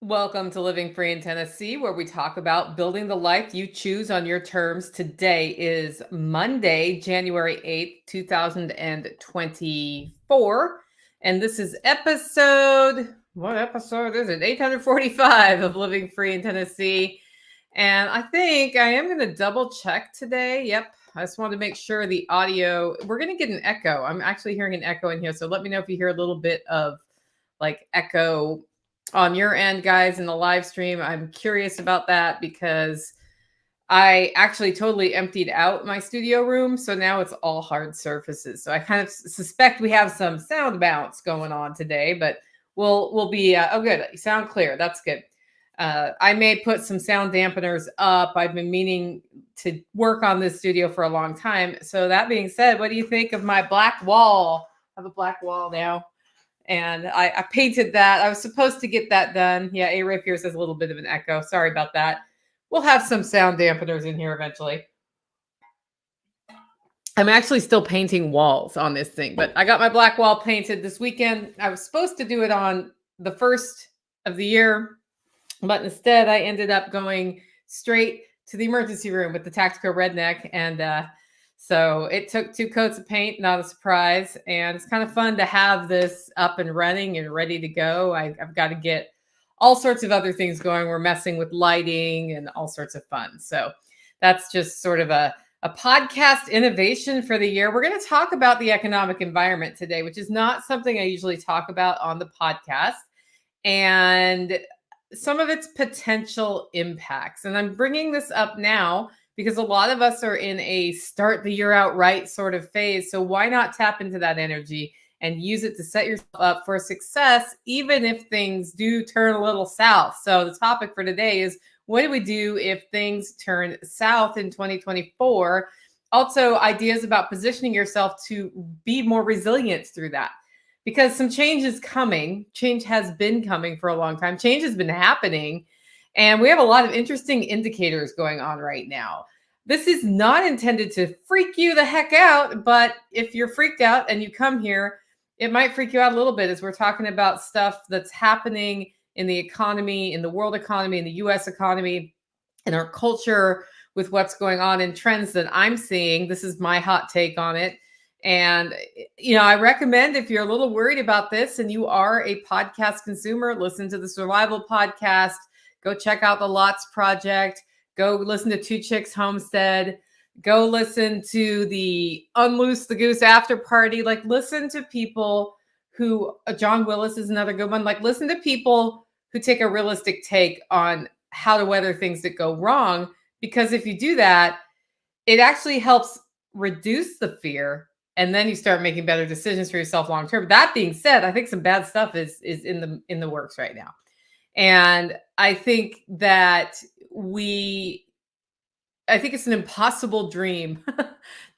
Welcome to Living Free in Tennessee, where we talk about building the life you choose on your terms. Today is Monday, January 8th, 2024. And this is what episode is it? 845 of Living Free in Tennessee. And I think I am going to double check today. Yep. I just wanted to make sure the audio, we're going to get an echo. I'm actually hearing an echo in here. So let me know if you hear a little bit of like echo on your end, guys, in the live stream. I'm curious about that because I actually totally emptied out my studio room. So now it's all hard surfaces. So I kind of suspect we have some sound bounce going on today, but we'll be, oh, good. You sound clear. That's good. I may put some sound dampeners up. I've been meaning to work on this studio for a long time. So that being said, what do you think of my black wall? I have a black wall now. And I painted that. I was supposed to get that done. Yeah, A. Rapier says a little bit of an echo. Sorry about that. We'll have some sound dampeners in here eventually. I'm actually still painting walls on this thing, but I got my black wall painted this weekend. I was supposed to do it on the 1st of the year, but instead I ended up going straight to the emergency room with the Tactical Redneck. And so it took 2 coats of paint, not a surprise. And it's kind of fun to have this up and running and ready to go. I've got to get all sorts of other things going. We're messing with lighting and all sorts of fun. So that's just sort of a podcast innovation for the year. We're going to talk about the economic environment today, which is not something I usually talk about on the podcast, and some of its potential impacts. And I'm bringing this up now because a lot of us are in a start the year out right sort of phase. So why not tap into that energy and use it to set yourself up for success, even if things do turn a little south? So the topic for today is, what do we do if things turn south in 2024? Also, ideas about positioning yourself to be more resilient through that. Because some change is coming. Change has been coming for a long time. Change has been happening. And we have a lot of interesting indicators going on right now. This is not intended to freak you the heck out, but if you're freaked out and you come here, it might freak you out a little bit as we're talking about stuff that's happening in the economy, in the world economy, in the US economy, in our culture, with what's going on in trends that I'm seeing. This is my hot take on it. And, I recommend, if you're a little worried about this and you are a podcast consumer, listen to the Survival Podcast, go check out the Lots Project, go listen to Two Chicks Homestead, go listen to the Unloose the Goose After Party. Like, listen to people who, John Willis is another good one. Like, listen to people who take a realistic take on how to weather things that go wrong. Because if you do that, it actually helps reduce the fear. And then you start making better decisions for yourself long term. That being said, I think some bad stuff is in the works right now. And I think that I think it's an impossible dream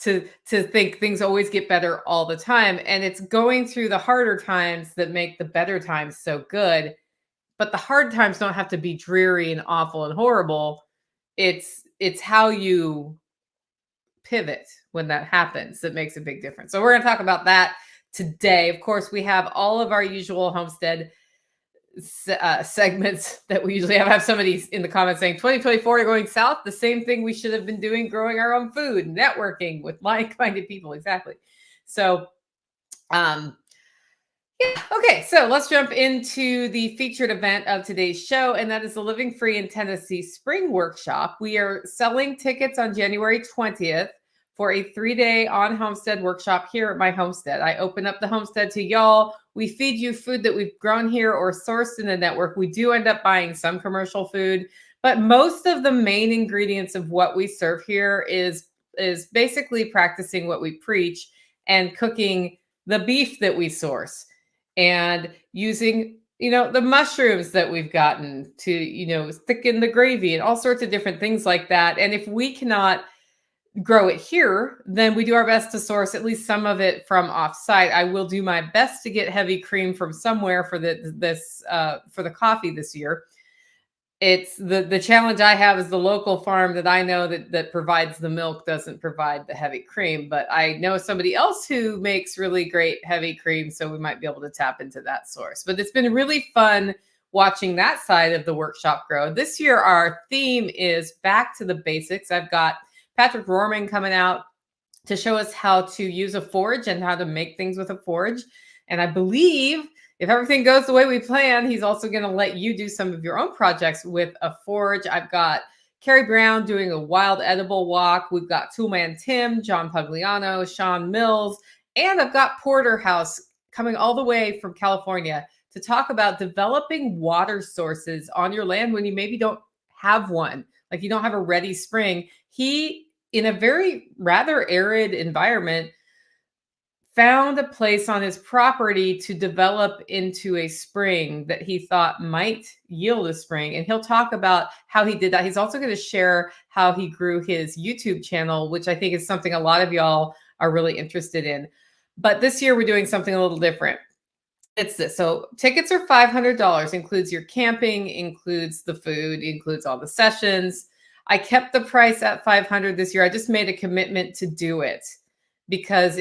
to think things always get better all the time. And it's going through the harder times that make the better times so good. But the hard times don't have to be dreary and awful and horrible. It's how you pivot when that happens that makes a big difference. So we're going to talk about that today. Of course, we have all of our usual homestead segments that we usually have. I have somebody in the comments saying 2024 going south, the same thing we should have been doing, growing our own food, networking with like-minded people. Exactly. So, yeah. Okay. So let's jump into the featured event of today's show, and that is the Living Free in Tennessee Spring Workshop. We are selling tickets on January 20th for a 3-day on homestead workshop here at my homestead. I open up the homestead to y'all. We feed you food that we've grown here or sourced in the network. We do end up buying some commercial food, but most of the main ingredients of what we serve here is basically practicing what we preach and cooking the beef that we source and using, the mushrooms that we've gotten to, thicken the gravy and all sorts of different things like that. And if we cannot grow it here, then we do our best to source at least some of it from offsite. I will do my best to get heavy cream from somewhere for the coffee this year. It's the challenge I have is the local farm that I know that provides the milk doesn't provide the heavy cream, but I know somebody else who makes really great heavy cream, so we might be able to tap into that source. But it's been really fun watching that side of the workshop grow. This year, our theme is back to the basics. I've got Patrick Rorman coming out to show us how to use a forge and how to make things with a forge. And I believe if everything goes the way we plan, he's also going to let you do some of your own projects with a forge. I've got Carrie Brown doing a wild edible walk. We've got Toolman Tim, John Pugliano, Sean Mills, and I've got Porterhouse coming all the way from California to talk about developing water sources on your land when you maybe don't have one, like you don't have a ready spring. He, in a very rather arid environment, found a place on his property to develop into a spring that he thought might yield a spring. And he'll talk about how he did that. He's also going to share how he grew his YouTube channel, which I think is something a lot of y'all are really interested in. But this year we're doing something a little different. It's this. So tickets are $500, includes your camping, includes the food, includes all the sessions. I kept the price at $500 this year. I just made a commitment to do it because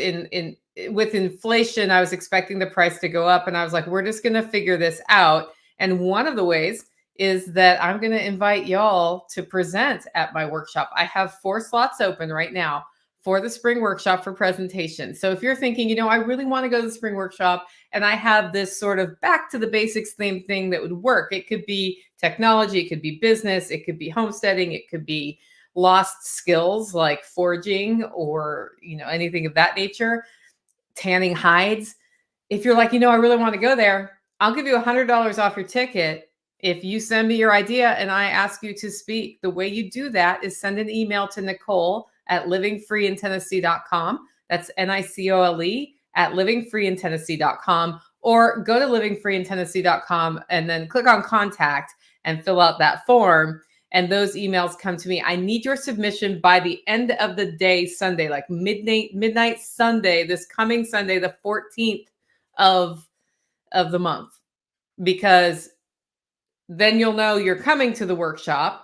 with inflation, I was expecting the price to go up, and I was like, we're just going to figure this out. And one of the ways is that I'm going to invite y'all to present at my workshop. I have 4 slots open right now for the spring workshop for presentation. So if you're thinking, I really want to go to the spring workshop and I have this sort of back to the basics thing that would work. It could be technology, it could be business, it could be homesteading, it could be lost skills like forging or, anything of that nature, tanning hides. If you're like, I really want to go there, I'll give you $100 off your ticket if you send me your idea and I ask you to speak. The way you do that is send an email to Nicole at livingfreeintennessee.com. That's Nicole at livingfreeintennessee.com, or go to livingfreeintennessee.com and then click on contact and fill out that form. And those emails come to me. I need your submission by the end of the day, Sunday, like midnight Sunday, this coming Sunday, the 14th of the month, because then you'll know you're coming to the workshop.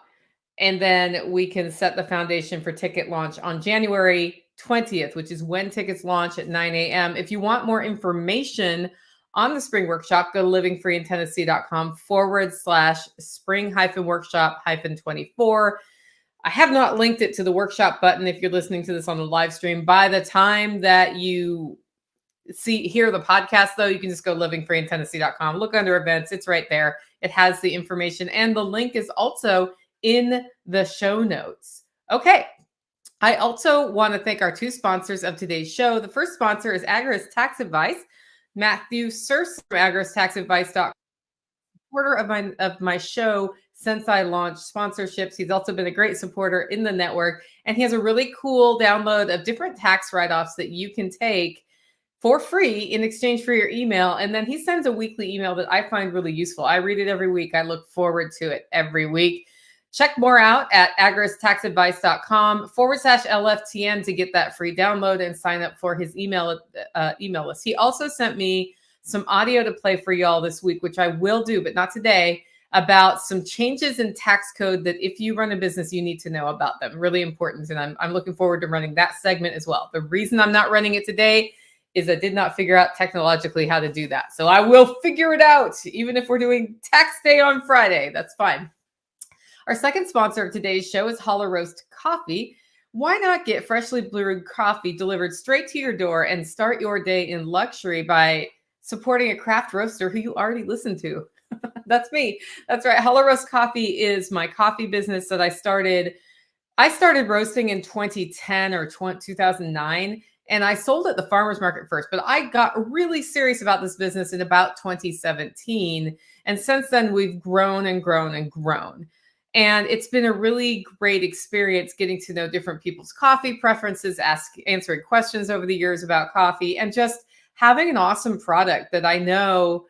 And then we can set the foundation for ticket launch on January 20th, which is when tickets launch at 9 a.m. If you want more information on the spring workshop, go to livingfreeintennessee.com/spring-workshop-24. I have not linked it to the workshop button if you're listening to this on the live stream. By the time that you hear the podcast, though, you can just go livingfreeintennessee.com, look under events. It's right there. It has the information, and the link is also in the show notes. Okay. I also want to thank our 2 sponsors of today's show. The first sponsor is Agorist Tax Advice. Matthew Surse from agoristaxadvice.com, supporter of my show since I launched sponsorships. He's also been a great supporter in the network, and he has a really cool download of different tax write-offs that you can take for free in exchange for your email. And then he sends a weekly email that I find really useful. I read it every week. I look forward to it every week. Check more out at agoristaxadvice.com/LFTN to get that free download and sign up for his email list. He also sent me some audio to play for y'all this week, which I will do, but not today, about some changes in tax code that if you run a business, you need to know about them. Really important. And I'm looking forward to running that segment as well. The reason I'm not running it today is I did not figure out technologically how to do that. So I will figure it out, even if we're doing tax day on Friday. That's fine. Our second sponsor of today's show is Hollow Roast Coffee. Why not get freshly brewed coffee delivered straight to your door and start your day in luxury by supporting a craft roaster who you already listen to? That's me. That's right. Hollow Roast Coffee is my coffee business that I started. I started roasting in 2010 or 2009, and I sold at the farmer's market first, but I got really serious about this business in about 2017. And since then, we've grown and grown and grown. And it's been a really great experience getting to know different people's coffee preferences, answering questions over the years about coffee, and just having an awesome product that I know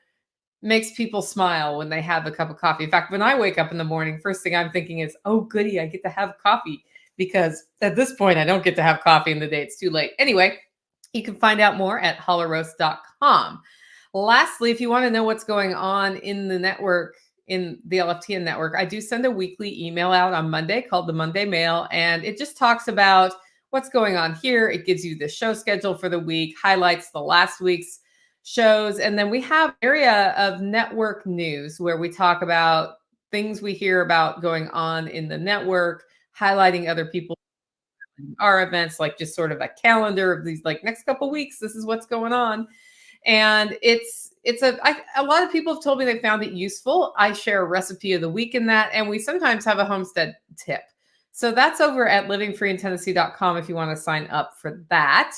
makes people smile when they have a cup of coffee. In fact, when I wake up in the morning, first thing I'm thinking is, oh, goody, I get to have coffee, because at this point, I don't get to have coffee in the day. It's too late. Anyway, you can find out more at hollowroast.com. Lastly, if you want to know what's going on in the network, in the LFTN network, I do send a weekly email out on Monday called the Monday Mail, and it just talks about what's going on here. It gives you the show schedule for the week, highlights the last week's shows. And then we have area of network news where we talk about things we hear about going on in the network, highlighting other people our events, like just sort of a calendar of these like next couple weeks, this is what's going on. And a lot of people have told me they found it useful. I share a recipe of the week in that, and we sometimes have a homestead tip. So that's over at livingfreeintennessee.com if you want to sign up for that.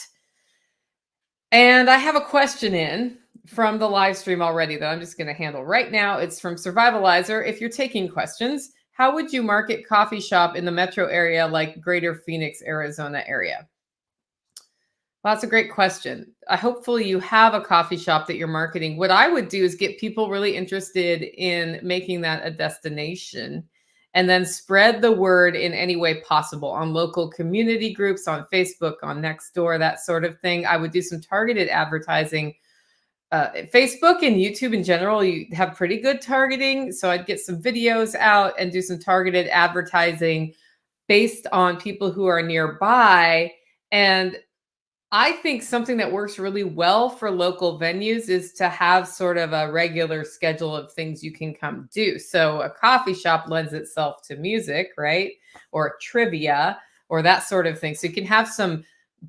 And I have a question in from the live stream already that I'm just going to handle right now. It's from Survivalizer. If you're taking questions, how would you market coffee shop in the metro area like Greater Phoenix, Arizona area? Well, that's a great question. Hopefully you have a coffee shop that you're marketing. What I would do is get people really interested in making that a destination and then spread the word in any way possible on local community groups, on Facebook, on Nextdoor, that sort of thing. I would do some targeted advertising. Facebook and YouTube in general, you have pretty good targeting. So I'd get some videos out and do some targeted advertising based on people who are nearby. And I think something that works really well for local venues is to have sort of a regular schedule of things you can come do. So a coffee shop lends itself to music, right? Or trivia or that sort of thing. So you can have some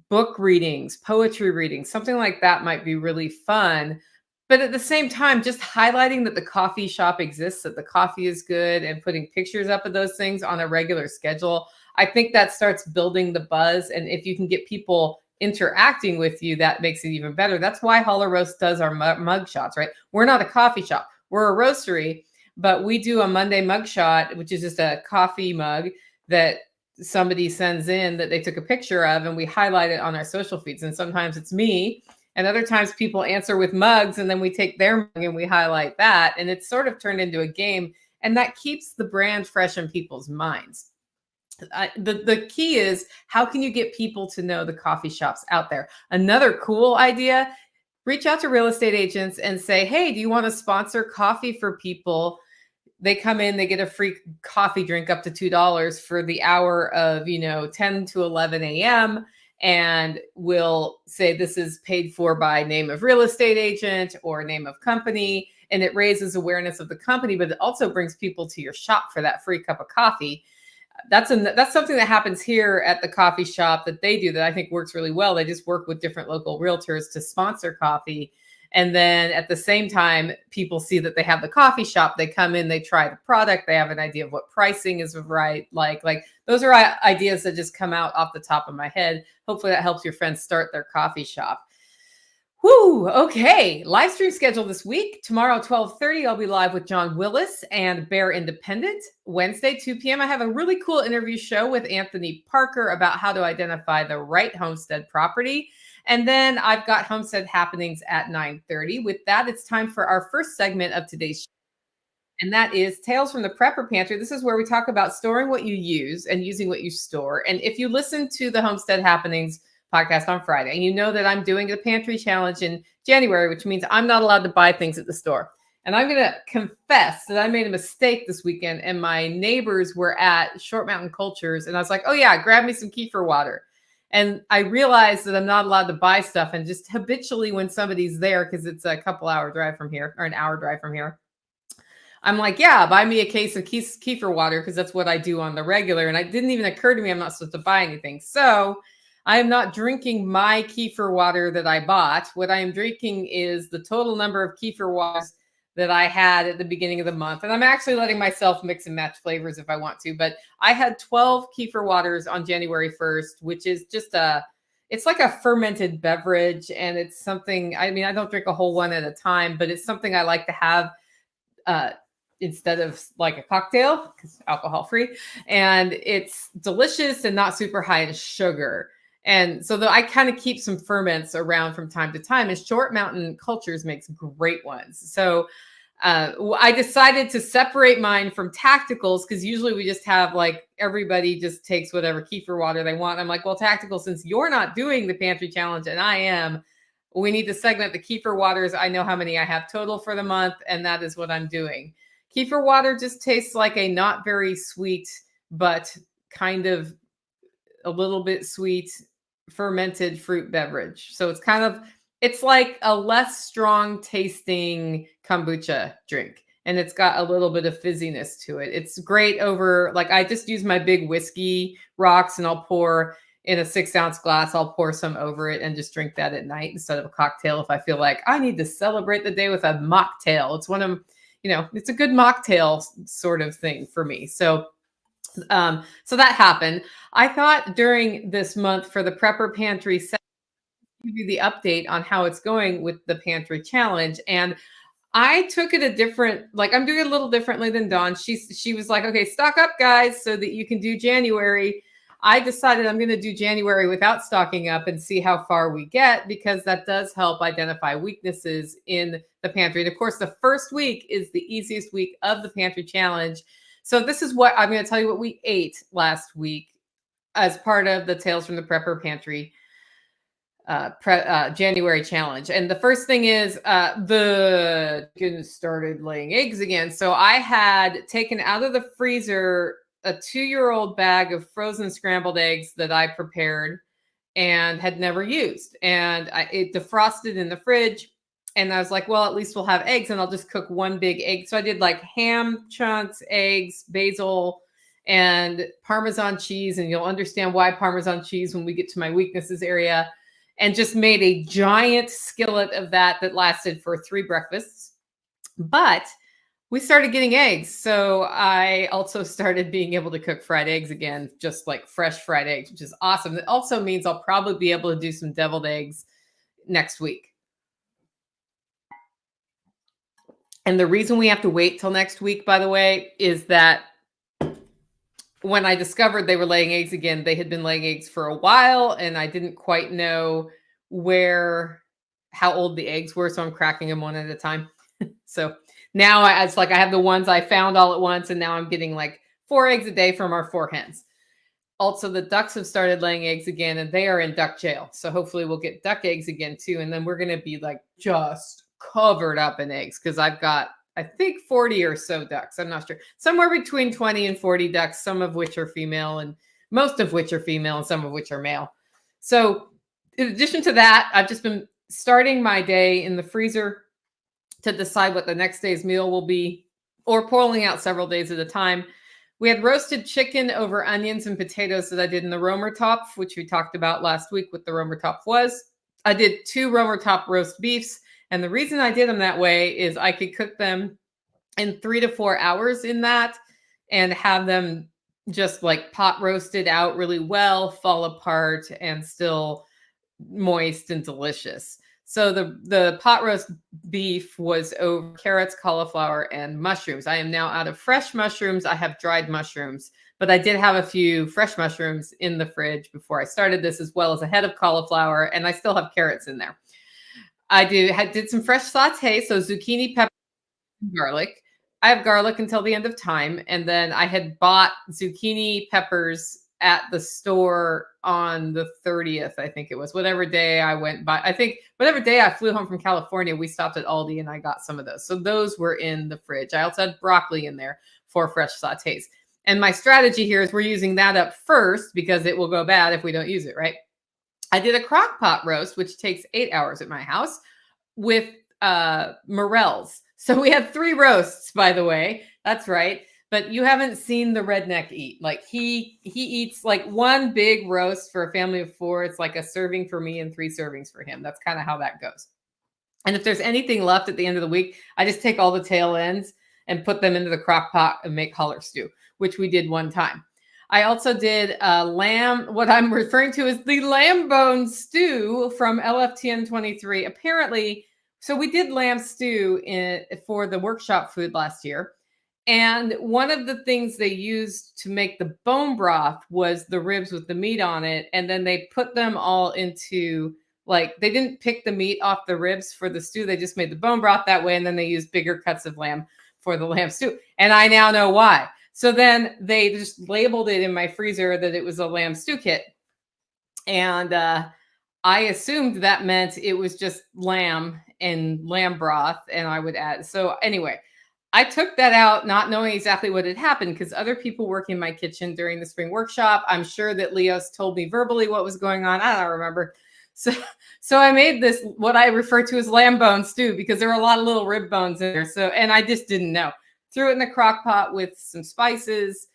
book readings, poetry readings, something like that might be really fun. But at the same time, just highlighting that the coffee shop exists, that the coffee is good, and putting pictures up of those things on a regular schedule, I think that starts building the buzz. And if you can get people interacting with you, that makes it even better. That's why Hollow Roast does our mug shots, right? We're not a coffee shop. We're a roastery, but we do a Monday mug shot, which is just a coffee mug that somebody sends in that they took a picture of, and we highlight it on our social feeds. And sometimes it's me, and other times people answer with mugs, and then we take their mug and we highlight that. And it's sort of turned into a game, and that keeps the brand fresh in people's minds. The key is, how can you get people to know the coffee shops out there? Another cool idea, reach out to real estate agents and say, hey, do you want to sponsor coffee for people? They come in, they get a free coffee drink up to $2 for the hour of, 10 to 11 a.m. And we'll say this is paid for by name of real estate agent or name of company. And it raises awareness of the company, but it also brings people to your shop for that free cup of coffee. That's something that happens here at the coffee shop that they do that I think works really well. They just work with different local realtors to sponsor coffee. And then at the same time, people see that they have the coffee shop. They come in, they try the product. They have an idea of what pricing is right. Like those are ideas that just come out off the top of my head. Hopefully that helps your friends start their coffee shop. Whoo, okay. Live stream schedule this week. Tomorrow, 12:30, I'll be live with John Willis and Bear Independent. Wednesday, 2 p.m., I have a really cool interview show with Anthony Parker about how to identify the right homestead property. And then I've got homestead happenings at 9:30. With that, it's time for our first segment of today's show. And that is Tales from the Prepper Pantry. This is where we talk about storing what you use and using what you store. And if you listen to the Homestead Happenings podcast on Friday, and you know that I'm doing a pantry challenge in January, which means I'm not allowed to buy things at the store. And I'm going to confess that I made a mistake this weekend, and my neighbors were at Short Mountain Cultures, and I was like, oh yeah, grab me some kefir water. And I realized that I'm not allowed to buy stuff, and just habitually when somebody's there, because it's a couple hour drive from here, or an hour drive from here, I'm like, yeah, buy me a case of kefir water, because that's what I do on the regular. And it didn't even occur to me I'm not supposed to buy anything. So I am not drinking my kefir water that I bought. What I am drinking is the total number of kefir waters that I had at the beginning of the month. And I'm actually letting myself mix and match flavors if I want to. But I had 12 kefir waters on January 1st, which is just it's like a fermented beverage. And it's something, I mean, I don't drink a whole one at a time, but it's something I like to have instead of like a cocktail, because alcohol free. And it's delicious and not super high in sugar. And so I kind of keep some ferments around from time to time, and Short Mountain Cultures makes great ones. So I decided to separate mine from Tacticals, because usually we just have like everybody just takes whatever kefir water they want. I'm like, well, Tactical, since you're not doing the pantry challenge and I am, we need to segment the kefir waters. I know how many I have total for the month, and that is what I'm doing. Kefir water just tastes like a not very sweet, but kind of a little bit sweet fermented fruit beverage. So it's It's like a less strong tasting kombucha drink. And it's got a little bit of fizziness to it. It's great over, like, I just use my big whiskey rocks and I'll pour in a 6-ounce glass. I'll pour some over it and just drink that at night instead of a cocktail. If I feel like I need to celebrate the day with a mocktail, it's one of, it's a good mocktail sort of thing for me. So that happened. I thought during this month for the Prepper Pantry, give you the update on how it's going with the pantry challenge. And I took it I'm doing it a little differently than Dawn. She was like, okay, stock up, guys, so that you can do January. I decided I'm going to do January without stocking up and see how far we get, because that does help identify weaknesses in the pantry. And of course, the first week is the easiest week of the pantry challenge. So this is what I'm going to tell you what we ate last week as part of the Tales from the Prepper Pantry January challenge. And the first thing is the chicken started laying eggs again. So I had taken out of the freezer a 2-year-old bag of frozen scrambled eggs that I prepared and had never used. And it defrosted in the fridge. And I was like, well, at least we'll have eggs and I'll just cook one big egg. So I did like ham chunks, eggs, basil, and Parmesan cheese. And you'll understand why Parmesan cheese when we get to my weaknesses area. And just made a giant skillet of that lasted for 3 breakfasts. But we started getting eggs. So I also started being able to cook fried eggs again, just like fresh fried eggs, which is awesome. It also means I'll probably be able to do some deviled eggs next week. And the reason we have to wait till next week, by the way, is that when I discovered they were laying eggs again, they had been laying eggs for a while and I didn't quite know how old the eggs were. So I'm cracking them one at a time. So now it's like I have the ones I found all at once. And now I'm getting like 4 eggs a day from our 4 hens. Also, the ducks have started laying eggs again and they are in duck jail. So hopefully we'll get duck eggs again too. And then we're going to be like just covered up in eggs because I've got, I think, 40 or so ducks. I'm not sure. Somewhere between 20 and 40 ducks, some of which are female and most of which are female and some of which are male. So in addition to that, I've just been starting my day in the freezer to decide what the next day's meal will be, or pulling out several days at a time. We had roasted chicken over onions and potatoes that I did in the Romer Top, which we talked about last week what the Romer Top was. I did 2 Romer Top roast beefs. And the reason I did them that way is I could cook them in 3 to 4 hours in that and have them just like pot roasted out really well, fall apart, and still moist and delicious. So the pot roast beef was over carrots, cauliflower, and mushrooms. I am now out of fresh mushrooms. I have dried mushrooms, but I did have a few fresh mushrooms in the fridge before I started this, as well as a head of cauliflower, and I still have carrots in there. I did some fresh sauté, so zucchini, pepper, and garlic. I have garlic until the end of time, and then I had bought zucchini peppers at the store on the 30th, I think it was. Whatever day I went by, I think whatever day I flew home from California, we stopped at Aldi and I got some of those. So those were in the fridge. I also had broccoli in there for fresh sautés. And my strategy here is we're using that up first because it will go bad if we don't use it, right? I did a crock pot roast, which takes 8 hours at my house, with morels. So we had 3 roasts, by the way. That's right. But you haven't seen the redneck eat. Like he eats like 1 big roast for a family of 4. It's like a serving for me and 3 servings for him. That's kind of how that goes. And if there's anything left at the end of the week, I just take all the tail ends and put them into the crock pot and make holler stew, which we did one time. I also did lamb. What I'm referring to is the lamb bone stew from LFTN 23. Apparently, so we did lamb stew for the workshop food last year. And one of the things they used to make the bone broth was the ribs with the meat on it. And then they put them all into, like, they didn't pick the meat off the ribs for the stew. They just made the bone broth that way. And then they used bigger cuts of lamb for the lamb stew. And I now know why. So then they just labeled it in my freezer that it was a lamb stew kit. And I assumed that meant it was just lamb and lamb broth. And I would add. So anyway, I took that out, not knowing exactly what had happened, because other people work in my kitchen during the spring workshop. I'm sure that Leos told me verbally what was going on. I don't remember. So, so I made this, what I refer to as lamb bone stew, because there were a lot of little rib bones in there. So, and I just didn't know. Threw it in the crock pot with some spices.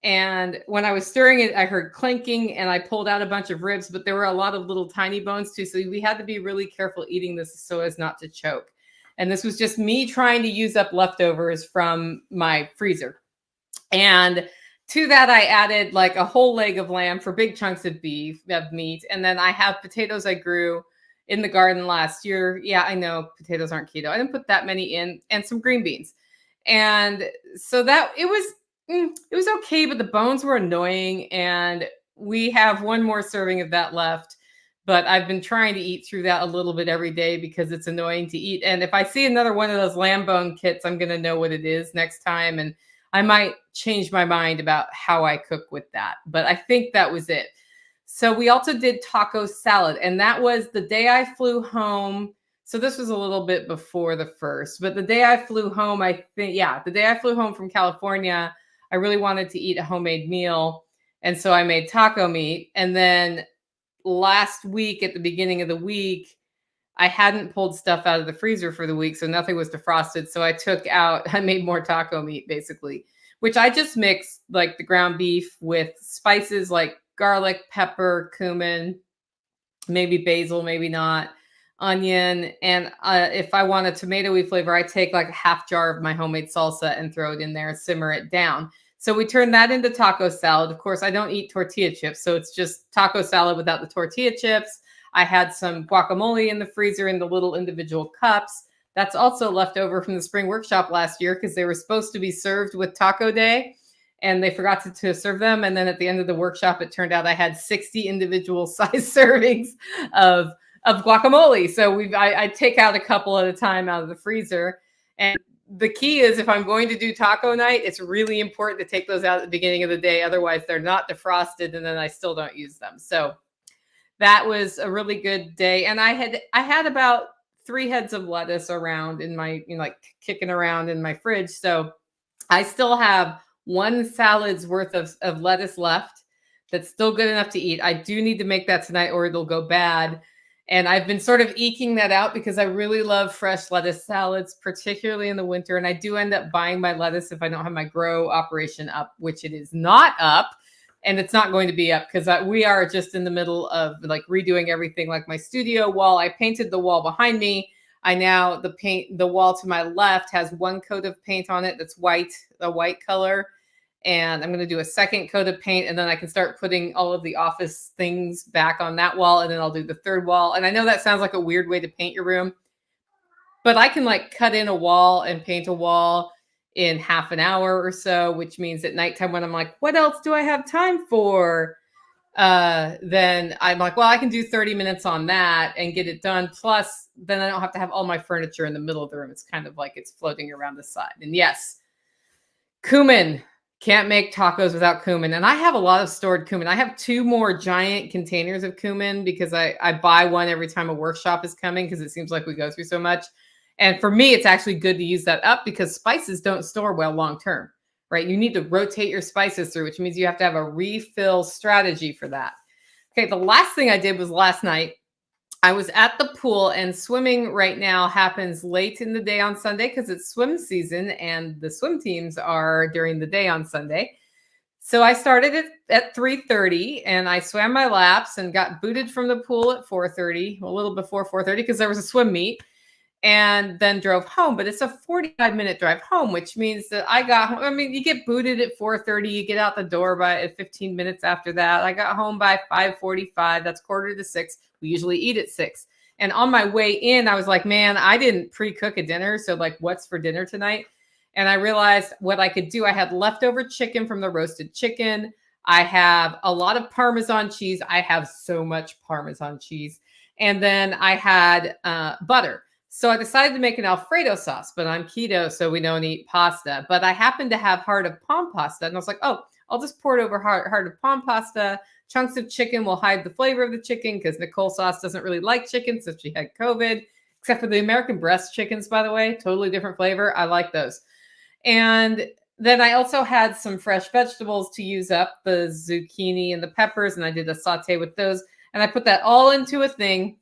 And when I was stirring it, I heard clinking and I pulled out a bunch of ribs, but there were a lot of little tiny bones too. So we had to be really careful eating this so as not to choke. And this was just me trying to use up leftovers from my freezer. And to that, I added like a whole leg of lamb for big chunks of meat. And then I have potatoes I grew in the garden last year. Yeah, I know potatoes aren't keto. I didn't put that many in, and some green beans. And so that it was okay, but the bones were annoying. And we have one more serving of that left. But I've been trying to eat through that a little bit every day because it's annoying to eat. And if I see another one of those lamb bone kits, I'm going to know what it is next time. And I might change my mind about how I cook with that. But I think that was it. So we also did taco salad. And that was the day I flew home. So this was a little bit before the first. But the day I flew home, the day I flew home from California, I really wanted to eat a homemade meal. And so I made taco meat. And then last week, at the beginning of the week, I hadn't pulled stuff out of the freezer for the week, so nothing was defrosted. So I made more taco meat basically, which I just mixed like the ground beef with spices like garlic, pepper, cumin, maybe basil, maybe not, onion. And if I want a tomatoey flavor, I take like a half jar of my homemade salsa and throw it in there and simmer it down. So we turned that into taco salad. Of course, I don't eat tortilla chips, so it's just taco salad without the tortilla chips. I had some guacamole in the freezer in the little individual cups. That's also left over from the spring workshop last year because they were supposed to be served with Taco Day, and they forgot to serve them. And then at the end of the workshop, it turned out I had 60 individual size servings of guacamole. So I take out a couple at a time out of the freezer. And the key is, if I'm going to do taco night, it's really important to take those out at the beginning of the day. Otherwise, they're not defrosted, and then I still don't use them. So that was a really good day. And I had about 3 heads of lettuce around in my, like kicking around in my fridge. So I still have 1 salad's worth of lettuce left that's still good enough to eat. I do need to make that tonight or it'll go bad. And I've been sort of eking that out because I really love fresh lettuce salads, particularly in the winter. And I do end up buying my lettuce if I don't have my grow operation up, which it is not up. And it's not going to be up because we are just in the middle of like redoing everything, like my studio wall. I painted the wall behind me. The wall to my left has 1 coat of paint on it that's white, a white color. And I'm going to do a 2nd coat of paint, and then I can start putting all of the office things back on that wall. And then I'll do the 3rd wall. And I know that sounds like a weird way to paint your room, but I can like cut in a wall and paint a wall in half an hour or so, which means at nighttime when I'm like, what else do I have time for? Then I'm like, well, I can do 30 minutes on that and get it done. Plus, then I don't have to have all my furniture in the middle of the room. It's kind of like it's floating around the side. And yes, cumin. Can't make tacos without cumin. And I have a lot of stored cumin. I have 2 more giant containers of cumin because I buy one every time a workshop is coming because it seems like we go through so much. And for me, it's actually good to use that up because spices don't store well long-term, right? You need to rotate your spices through, which means you have to have a refill strategy for that. Okay, the last thing I did was last night, I was at the pool, and swimming right now happens late in the day on Sunday because it's swim season and the swim teams are during the day on Sunday. So I started it at 3:30 and I swam my laps and got booted from the pool at 4:30, a little before 4:30 because there was a swim meet, and then drove home. But it's a 45-minute drive home, which means that I got home. I mean, you get booted at 4:30, you get out the door by 15 minutes after that. I got home by 5:45. That's 5:45. We usually eat at 6. And on my way in, I was like, man, I didn't pre-cook a dinner. So like, what's for dinner tonight? And I realized what I could do. I had leftover chicken from the roasted chicken. I have a lot of Parmesan cheese. I have so much Parmesan cheese. And then I had butter. So I decided to make an Alfredo sauce, but I'm keto, so we don't eat pasta. But I happened to have heart of palm pasta. And I was like, oh, I'll just pour it over heart of palm pasta. Chunks of chicken will hide the flavor of the chicken because Nicole Sauce doesn't really like chicken since she had COVID, except for the American breast chickens, by the way. Totally different flavor. I like those. And then I also had some fresh vegetables to use up, the zucchini and the peppers, and I did a saute with those. And I put that all into a thing.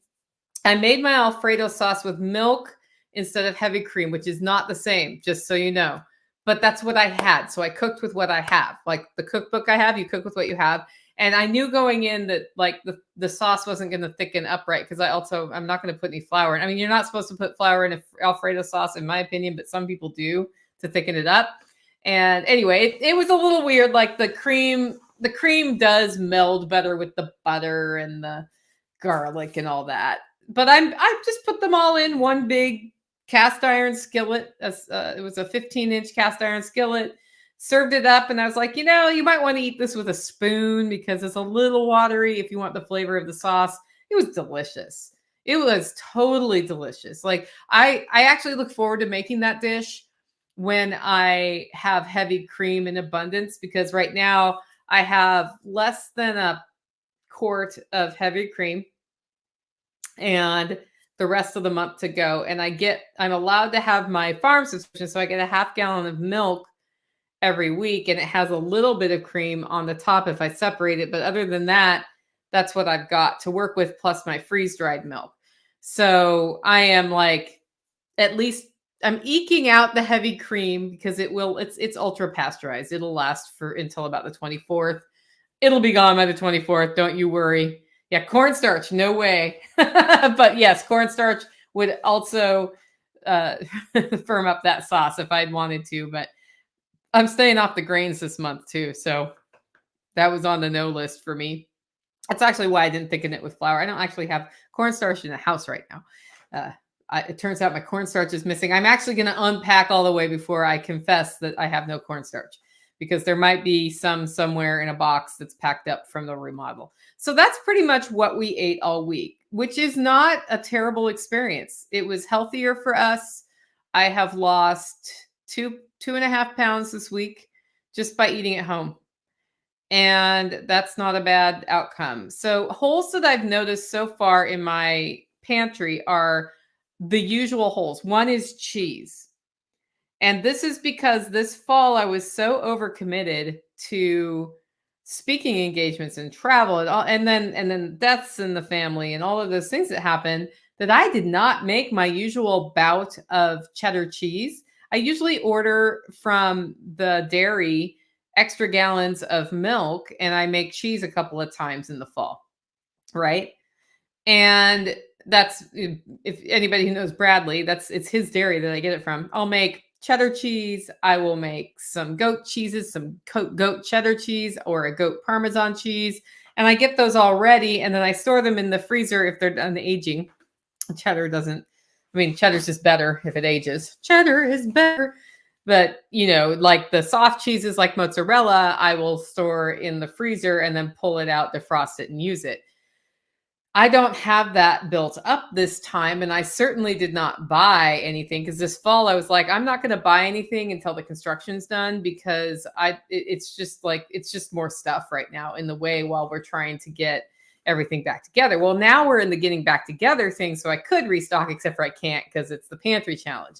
I made my Alfredo sauce with milk instead of heavy cream, which is not the same, just so you know. But that's what I had. So I cooked with what I have. Like the cookbook I have, you cook with what you have. And I knew going in that like the sauce wasn't going to thicken up right, because I'm not going to put any flour in. I mean, you're not supposed to put flour in a Alfredo sauce, in my opinion, but some people do to thicken it up. And anyway, it was a little weird. Like the cream does meld better with the butter and the garlic and all that. But I just put them all in one big cast iron skillet. It was a 15-inch cast iron skillet. Served it up, and I was like, you might want to eat this with a spoon because it's a little watery if you want the flavor of the sauce. It was delicious. It was totally delicious. Like I actually look forward to making that dish when I have heavy cream in abundance, because right now I have less than a quart of heavy cream and the rest of the month to go. And I'm allowed to have my farm subscription. So I get a half gallon of milk every week, and it has a little bit of cream on the top if I separate it. But other than that, that's what I've got to work with, plus my freeze-dried milk. So I am like, at least I'm eking out the heavy cream because it's ultra pasteurized. It'll last until about the 24th. It'll be gone by the 24th. Don't you worry. Yeah, cornstarch, no way. But yes, cornstarch would also firm up that sauce if I'd wanted to. But I'm staying off the grains this month too. So that was on the no list for me. That's actually why I didn't thicken it with flour. I don't actually have cornstarch in the house right now. It turns out my cornstarch is missing. I'm actually going to unpack all the way before I confess that I have no cornstarch, because there might be some somewhere in a box that's packed up from the remodel. So that's pretty much what we ate all week, which is not a terrible experience. It was healthier for us. I have lost 2.5 pounds this week just by eating at home. And that's not a bad outcome. So holes that I've noticed so far in my pantry are the usual holes. One is cheese. And this is because this fall I was so overcommitted to speaking engagements and travel and then deaths in the family and all of those things that happened, that I did not make my usual bout of cheddar cheese. I usually order from the dairy extra gallons of milk, and I make cheese a couple of times in the fall, right? And that's, if anybody who knows Bradley, it's his dairy that I get it from. I'll make cheddar cheese. I will make some goat cheeses, some goat cheddar cheese or a goat Parmesan cheese. And I get those all ready, and then I store them in the freezer if they're done aging. Cheddar's just better if it ages. Cheddar is better. But, like the soft cheeses like mozzarella, I will store in the freezer and then pull it out, defrost it, and use it. I don't have that built up this time, and I certainly did not buy anything, because this fall I was like, I'm not going to buy anything until the construction's done, because it's just more stuff right now in the way while we're trying to get everything back together. Well, now we're in the getting back together thing, so I could restock, except for I can't because it's the pantry challenge.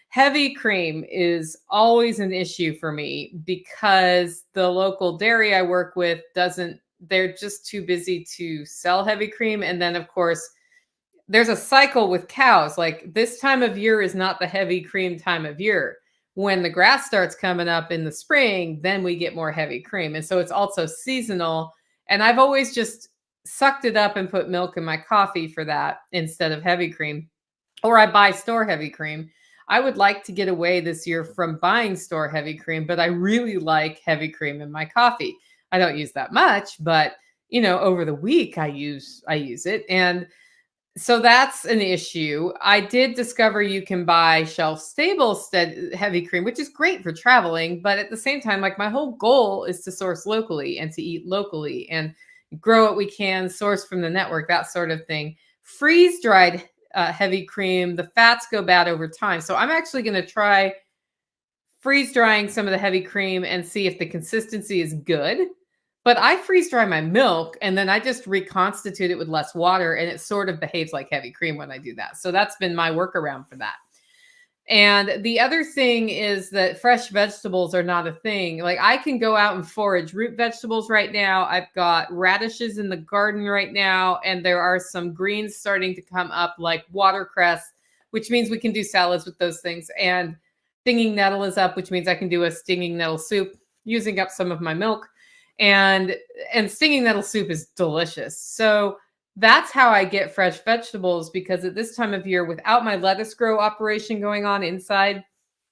Heavy cream is always an issue for me because the local dairy I work with they're just too busy to sell heavy cream. And then of course there's a cycle with cows. Like this time of year is not the heavy cream time of year. When the grass starts coming up in the spring, then we get more heavy cream. And so it's also seasonal. And I've always just sucked it up and put milk in my coffee for that instead of heavy cream, or I buy store heavy cream. I would like to get away this year from buying store heavy cream, but I really like heavy cream in my coffee. I don't use that much, but over the week I use it. And so that's an issue. I did discover you can buy shelf stable heavy cream, which is great for traveling. But at the same time, like my whole goal is to source locally and to eat locally and grow what we can, source from the network, that sort of thing. Freeze dried heavy cream, the fats go bad over time. So I'm actually going to try freeze drying some of the heavy cream and see if the consistency is good. But I freeze dry my milk and then I just reconstitute it with less water, and it sort of behaves like heavy cream when I do that. So that's been my workaround for that. And the other thing is that fresh vegetables are not a thing. Like I can go out and forage root vegetables right now. I've got radishes in the garden right now, and there are some greens starting to come up like watercress, which means we can do salads with those things. And stinging nettle is up, which means I can do a stinging nettle soup using up some of my milk. And stinging nettle soup is delicious. So that's how I get fresh vegetables, because at this time of year, without my lettuce grow operation going on inside,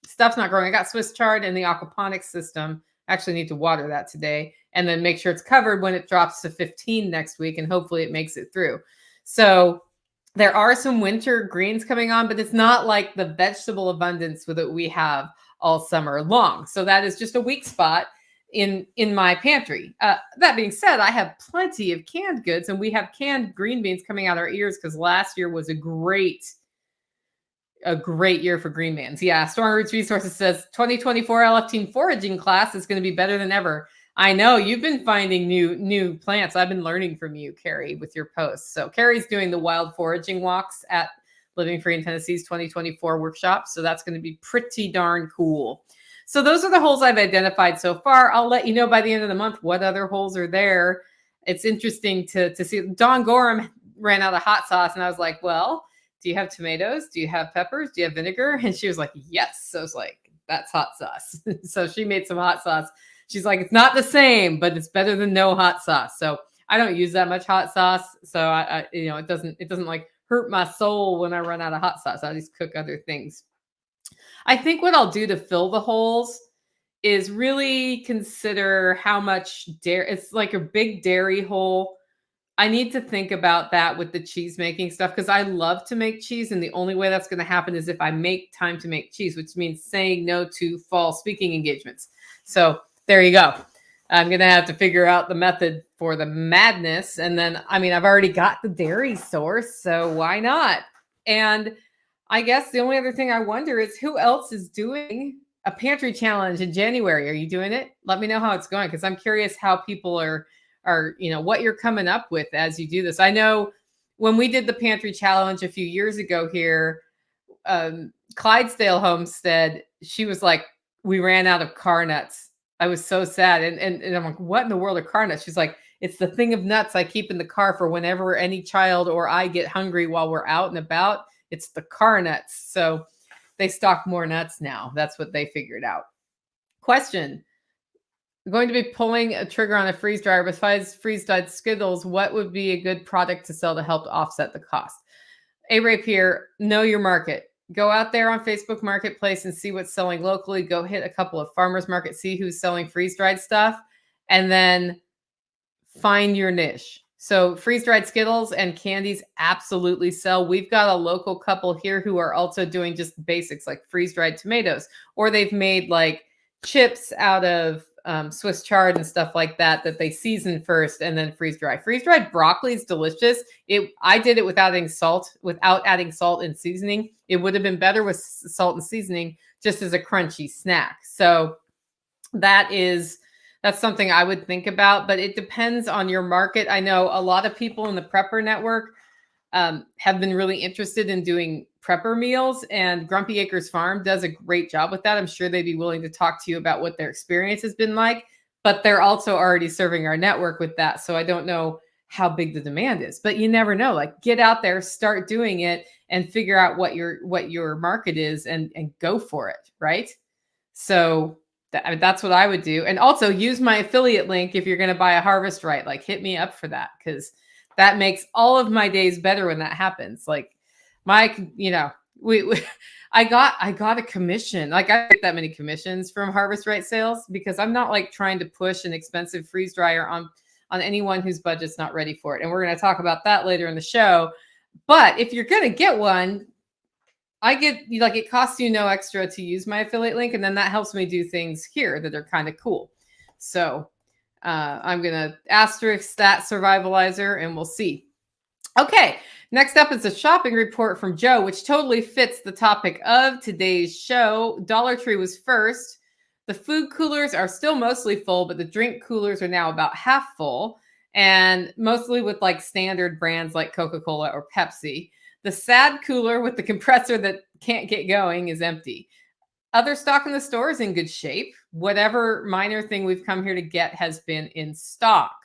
stuff's not growing. I got Swiss chard in the aquaponics system. I actually need to water that today and then make sure it's covered when it drops to 15 next week, and hopefully it makes it through. So there are some winter greens coming on, but it's not like the vegetable abundance that we have all summer long. So that is just a weak spot in my pantry. That being said, I have plenty of canned goods, and we have canned green beans coming out our ears because last year was a great year for green beans. Yeah, Strong Roots Resources says 2024 LF Teen foraging class is going to be better than ever. I know you've been finding new plants. I've been learning from you, Carrie, with your posts. So Carrie's doing the wild foraging walks at Living Free in Tennessee's 2024 workshop. So that's going to be pretty darn cool. So those are the holes I've identified so far. I'll let you know by the end of the month what other holes are there. It's interesting to see. Dawn Gorham ran out of hot sauce, and I was like, well, do you have tomatoes? Do you have peppers? Do you have vinegar? And she was like, yes. So I was like, that's hot sauce. So she made some hot sauce. She's like, it's not the same, but it's better than no hot sauce. So I don't use that much hot sauce. So I it doesn't like hurt my soul when I run out of hot sauce. I just cook other things. I think what I'll do to fill the holes is really consider how much dairy. It's like a big dairy hole. I need to think about that with the cheese making stuff, because I love to make cheese. And the only way that's going to happen is if I make time to make cheese, which means saying no to fall speaking engagements. So there you go. I'm going to have to figure out the method for the madness. And then, I mean, I've already got the dairy source, so why not? And I guess the only other thing I wonder is who else is doing a pantry challenge in January. Are you doing it? Let me know how it's going, because I'm curious how people are, what you're coming up with as you do this. I know when we did the pantry challenge a few years ago here, Clydesdale Homestead, she was like, we ran out of car nuts. I was so sad. And I'm like, what in the world are car nuts? She's like, it's the thing of nuts I keep in the car for whenever any child or I get hungry while we're out and about. It's the car nuts. So they stock more nuts now. That's what they figured out. Question. I'm going to be pulling a trigger on a freeze dryer. Besides freeze-dried Skittles, what would be a good product to sell to help offset the cost? A-Rape here, know your market. Go out there on Facebook Marketplace and see what's selling locally. Go hit a couple of farmers markets, see who's selling freeze-dried stuff, and then find your niche. So freeze-dried Skittles and candies absolutely sell. We've got a local couple here who are also doing just basics like freeze-dried tomatoes, or they've made like chips out of Swiss chard and stuff like that they season first and then freeze-dry. Freeze-dried broccoli is delicious. I did it without adding salt and seasoning. It would have been better with salt and seasoning just as a crunchy snack. So that's something I would think about, but it depends on your market. I know a lot of people in the prepper network have been really interested in doing prepper meals, and Grumpy Acres Farm does a great job with that. I'm sure they'd be willing to talk to you about what their experience has been like, but they're also already serving our network with that. So I don't know how big the demand is, but you never know. Like, get out there, start doing it, and figure out what your market is and go for it. Right. So that's what I would do. And also use my affiliate link if you're going to buy a Harvest Right. Like, hit me up for that, because that makes all of my days better when that happens. Like I got a commission. Like, I get that many commissions from Harvest Right sales because I'm not like trying to push an expensive freeze dryer on anyone whose budget's not ready for it. And we're going to talk about that later in the show. But if you're going to get one, it costs you no extra to use my affiliate link. And then that helps me do things here that are kind of cool. So I'm going to asterisk that Survivalizer and we'll see. Okay. Next up is a shopping report from Joe, which totally fits the topic of today's show. Dollar Tree was first. The food coolers are still mostly full, but the drink coolers are now about half full, and mostly with like standard brands like Coca-Cola or Pepsi. The sad cooler with the compressor that can't get going is empty. Other stock in the store is in good shape. Whatever minor thing we've come here to get has been in stock.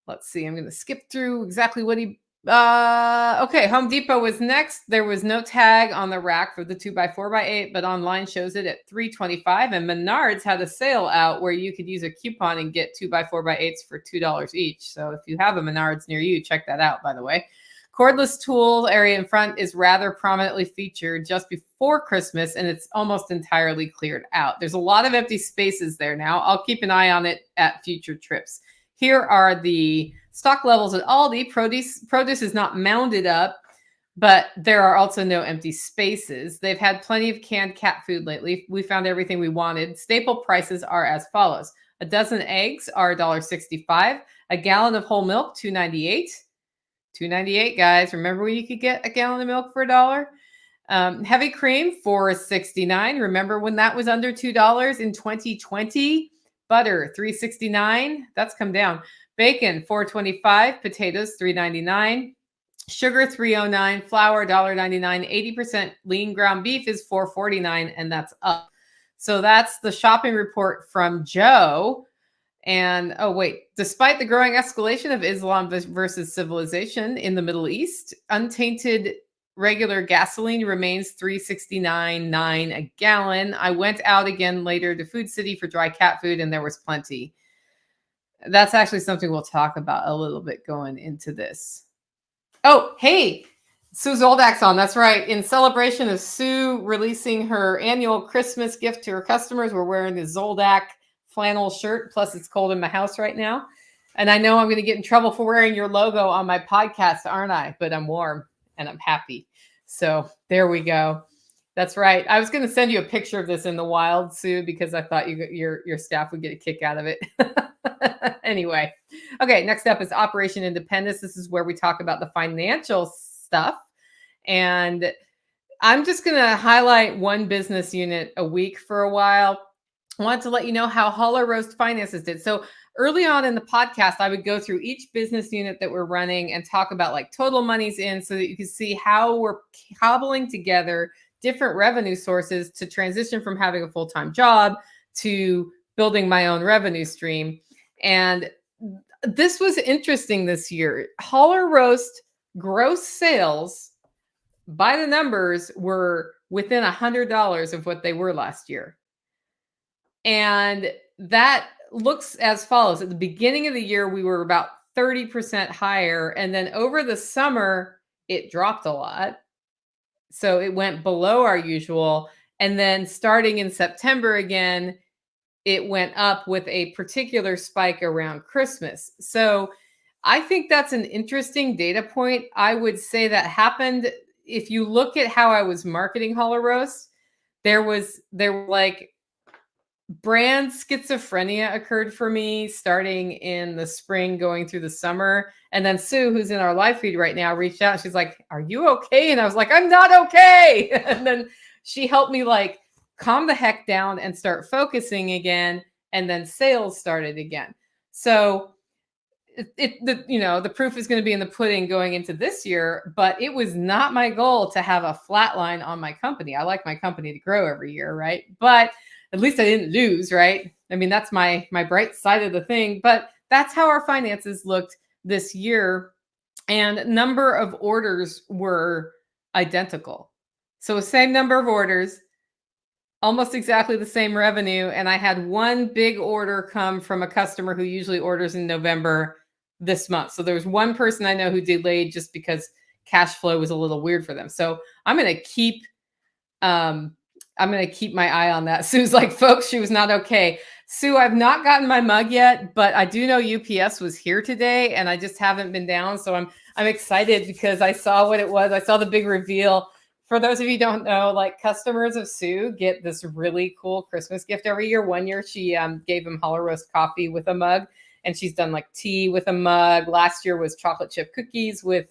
Let's see. I'm going to skip through exactly what he. Okay, Home Depot was next. There was no tag on the rack for the 2x4x8, but online shows it at $3.25. And Menards had a sale out where you could use a coupon and get 2x4x8s for $2 each. So if you have a Menards near you, check that out, by the way. Cordless tool area in front is rather prominently featured just before Christmas, and it's almost entirely cleared out. There's a lot of empty spaces there now. I'll keep an eye on it at future trips. Here are the stock levels at Aldi. Produce is not mounded up, but there are also no empty spaces. They've had plenty of canned cat food lately. We found everything we wanted. Staple prices are as follows. A dozen eggs are $1.65. A gallon of whole milk, $2.98. $2.98, guys. Remember when you could get a gallon of milk for $1? Heavy cream, $4.69. Remember when that was under $2 in 2020? Butter, $3.69. That's come down. Bacon, $4.25. Potatoes, $3.99. Sugar, $3.09. Flour, $1.99. 80% lean ground beef is $4.49, and that's up. So that's the shopping report from Joe. And oh, wait, despite the growing escalation of Islam versus civilization in the Middle East, untainted regular gasoline remains $3.69.9 a gallon. I went out again later to Food City for dry cat food, and there was plenty. That's actually something we'll talk about a little bit going into this. Oh, hey, Sue Zoldak's on. That's right. In celebration of Sue releasing her annual Christmas gift to her customers, we're wearing the Zoldak flannel shirt. Plus, it's cold in my house right now. And I know I'm going to get in trouble for wearing your logo on my podcast, aren't I? But I'm warm and I'm happy. So there we go. That's right. I was going to send you a picture of this in the wild, Sue, because I thought your staff would get a kick out of it. Anyway. Okay. Next up is Operation Independence. This is where we talk about the financial stuff. And I'm just going to highlight one business unit a week for a while. I wanted to let you know how Hollow Roast Finances did. So early on in the podcast, I would go through each business unit that we're running and talk about like total monies in so that you can see how we're cobbling together different revenue sources to transition from having a full-time job to building my own revenue stream. And this was interesting this year. Hollow Roast gross sales by the numbers were within $100 of what they were last year. And that looks as follows. At the beginning of the year, we were about 30% higher. And then over the summer, it dropped a lot. So it went below our usual. And then starting in September again, it went up with a particular spike around Christmas. So I think that's an interesting data point. I would say that happened. If you look at how I was marketing Hollow Roast, there were like brand schizophrenia occurred for me starting in the spring, going through the summer. And then Sue, who's in our live feed right now, reached out. She's like, "Are you okay?" And I was like, "I'm not okay." And then she helped me like calm the heck down and start focusing again. And then sales started again. So the proof is going to be in the pudding going into this year, but it was not my goal to have a flat line on my company. I like my company to grow every year, right? But at least I didn't lose, right? I mean, that's my bright side of the thing, but that's how our finances looked this year. And number of orders were identical. So same number of orders, almost exactly the same revenue. And I had one big order come from a customer who usually orders in November this month. So there was one person I know who delayed just because cash flow was a little weird for them. So I'm going to keep my eye on that. Sue's like, "Folks, she was not okay." Sue, I've not gotten my mug yet, but I do know UPS was here today and I just haven't been down. So I'm excited because I saw what it was. I saw the big reveal. For those of you who don't know, like customers of Sue get this really cool Christmas gift every year. One year she gave him Hollow Roast coffee with a mug, and she's done like tea with a mug. Last year was chocolate chip cookies with,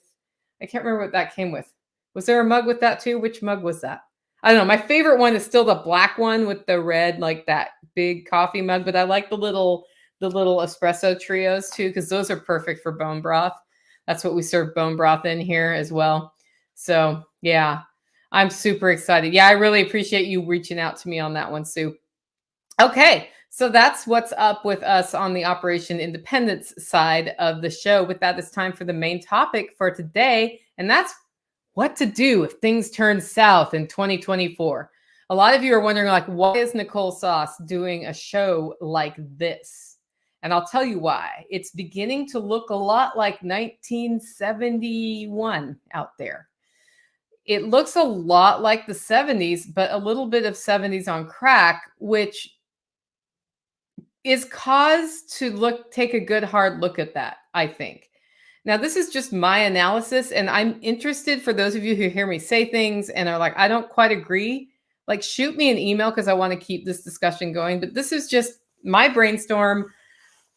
I can't remember what that came with. Was there a mug with that too? Which mug was that? I don't know. My favorite one is still the black one with the red, like that big coffee mug. But I like the little espresso trios too, because those are perfect for bone broth. That's what we serve bone broth in here as well. So, yeah, I'm super excited. Yeah, I really appreciate you reaching out to me on that one, Sue. Okay, so that's what's up with us on the Operation Independence side of the show. With that, it's time for the main topic for today, and that's what to do if things turn south in 2024. A lot of you are wondering, like, why is Nicole Sauce doing a show like this? And I'll tell you why. It's beginning to look a lot like 1971 out there. It looks a lot like the 70s, but a little bit of 70s on crack, which is cause to take a good hard look at that, I think. Now, this is just my analysis, and I'm interested for those of you who hear me say things and are like, I don't quite agree. Like, shoot me an email because I want to keep this discussion going. But this is just my brainstorm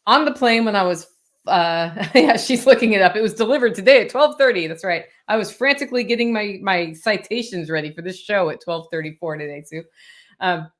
on the plane when I was yeah, she's looking it up. It was delivered today at 12:30. That's right. I was frantically getting my citations ready for this show at 12:34 today, Sue. Um,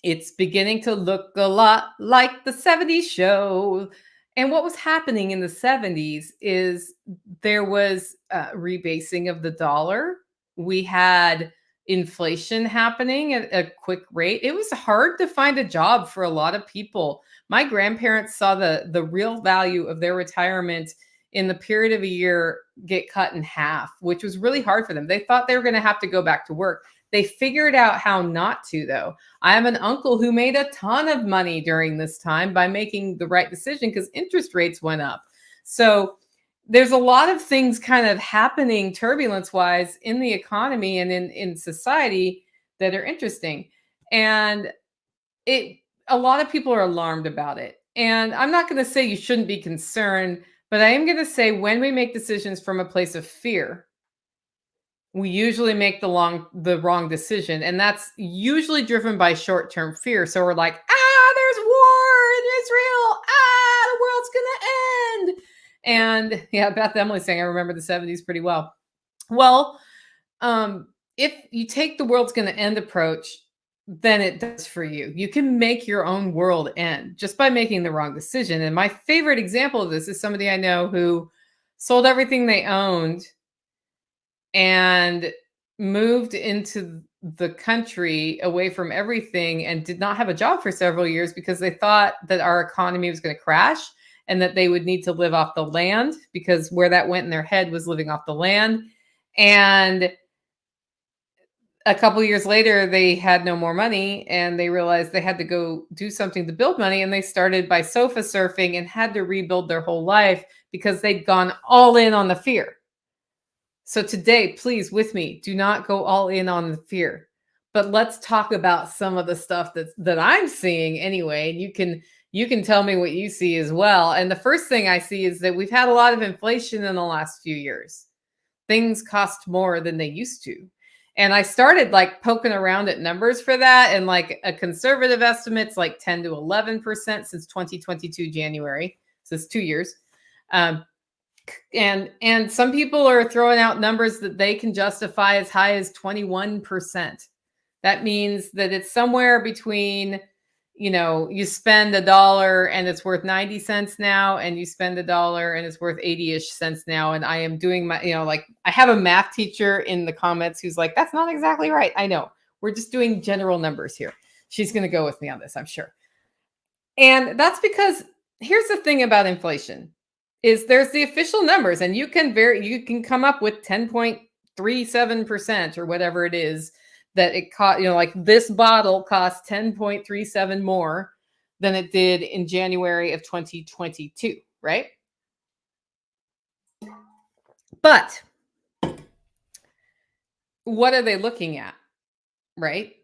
it's beginning to look a lot like the 70s show. And what was happening in the 70s is there was rebasing of the dollar. We had inflation happening at a quick rate. It was hard to find a job for a lot of people. My grandparents saw the real value of their retirement in the period of a year get cut in half, which was really hard for them. They thought they were going to have to go back to work. They figured out how not to, though. I have an uncle who made a ton of money during this time by making the right decision because interest rates went up. So there's a lot of things kind of happening turbulence wise in the economy and in society that are interesting. And a lot of people are alarmed about it. And I'm not going to say you shouldn't be concerned, but I am going to say when we make decisions from a place of fear, we usually make the wrong decision, and that's usually driven by short-term fear. So we're like, there's war in Israel, the world's gonna end. And yeah, Beth Emily's saying I remember the 70s pretty well. Well, if you take the world's gonna end approach, then it does for you. You can make your own world end just by making the wrong decision. And my favorite example of this is somebody I know who sold everything they owned and moved into the country away from everything and did not have a job for several years because they thought that our economy was going to crash and that they would need to live off the land, because where that went in their head was living off the land. And a couple years later, they had no more money and they realized they had to go do something to build money. And they started by sofa surfing and had to rebuild their whole life because they'd gone all in on the fear. So today, please, with me, do not go all in on the fear. But let's talk about some of the stuff that I'm seeing anyway. And you can tell me what you see as well. And the first thing I see is that we've had a lot of inflation in the last few years. Things cost more than they used to. And I started like poking around at numbers for that. And like a conservative estimate's like 10 to 11% since 2022 January. So it's 2 years. And some people are throwing out numbers that they can justify as high as 21%. That means that it's somewhere between, you spend $1 and it's worth 90 cents now, and you spend $1 and it's worth 80-ish cents now. And I am doing my, like I have a math teacher in the comments who's like, that's not exactly right. I know. We're just doing general numbers here. She's going to go with me on this, I'm sure. And that's because here's the thing about inflation. Is there's the official numbers, and you can come up with 10.37% or whatever it is that it cost. Like this bottle cost 10.37 more than it did in January of 2022, right? But what are they looking at? Right?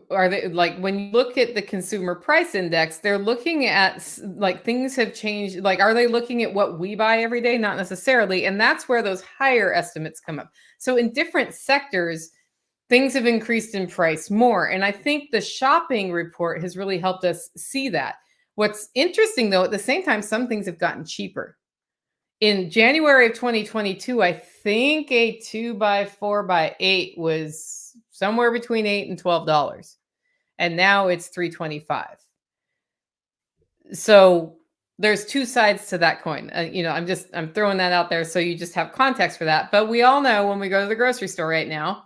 Are they like, when you look at the consumer price index, they're looking at like things have changed. Like, are they looking at what we buy every day? Not necessarily. And that's where those higher estimates come up. So in different sectors, things have increased in price more. And I think the shopping report has really helped us see that. What's interesting though, at the same time, some things have gotten cheaper. In January of 2022, I think a 2x4x8 was somewhere between $8 and $12. And now it's $3.25. So there's two sides to that coin. I'm throwing that out there so you just have context for that. But we all know when we go to the grocery store right now,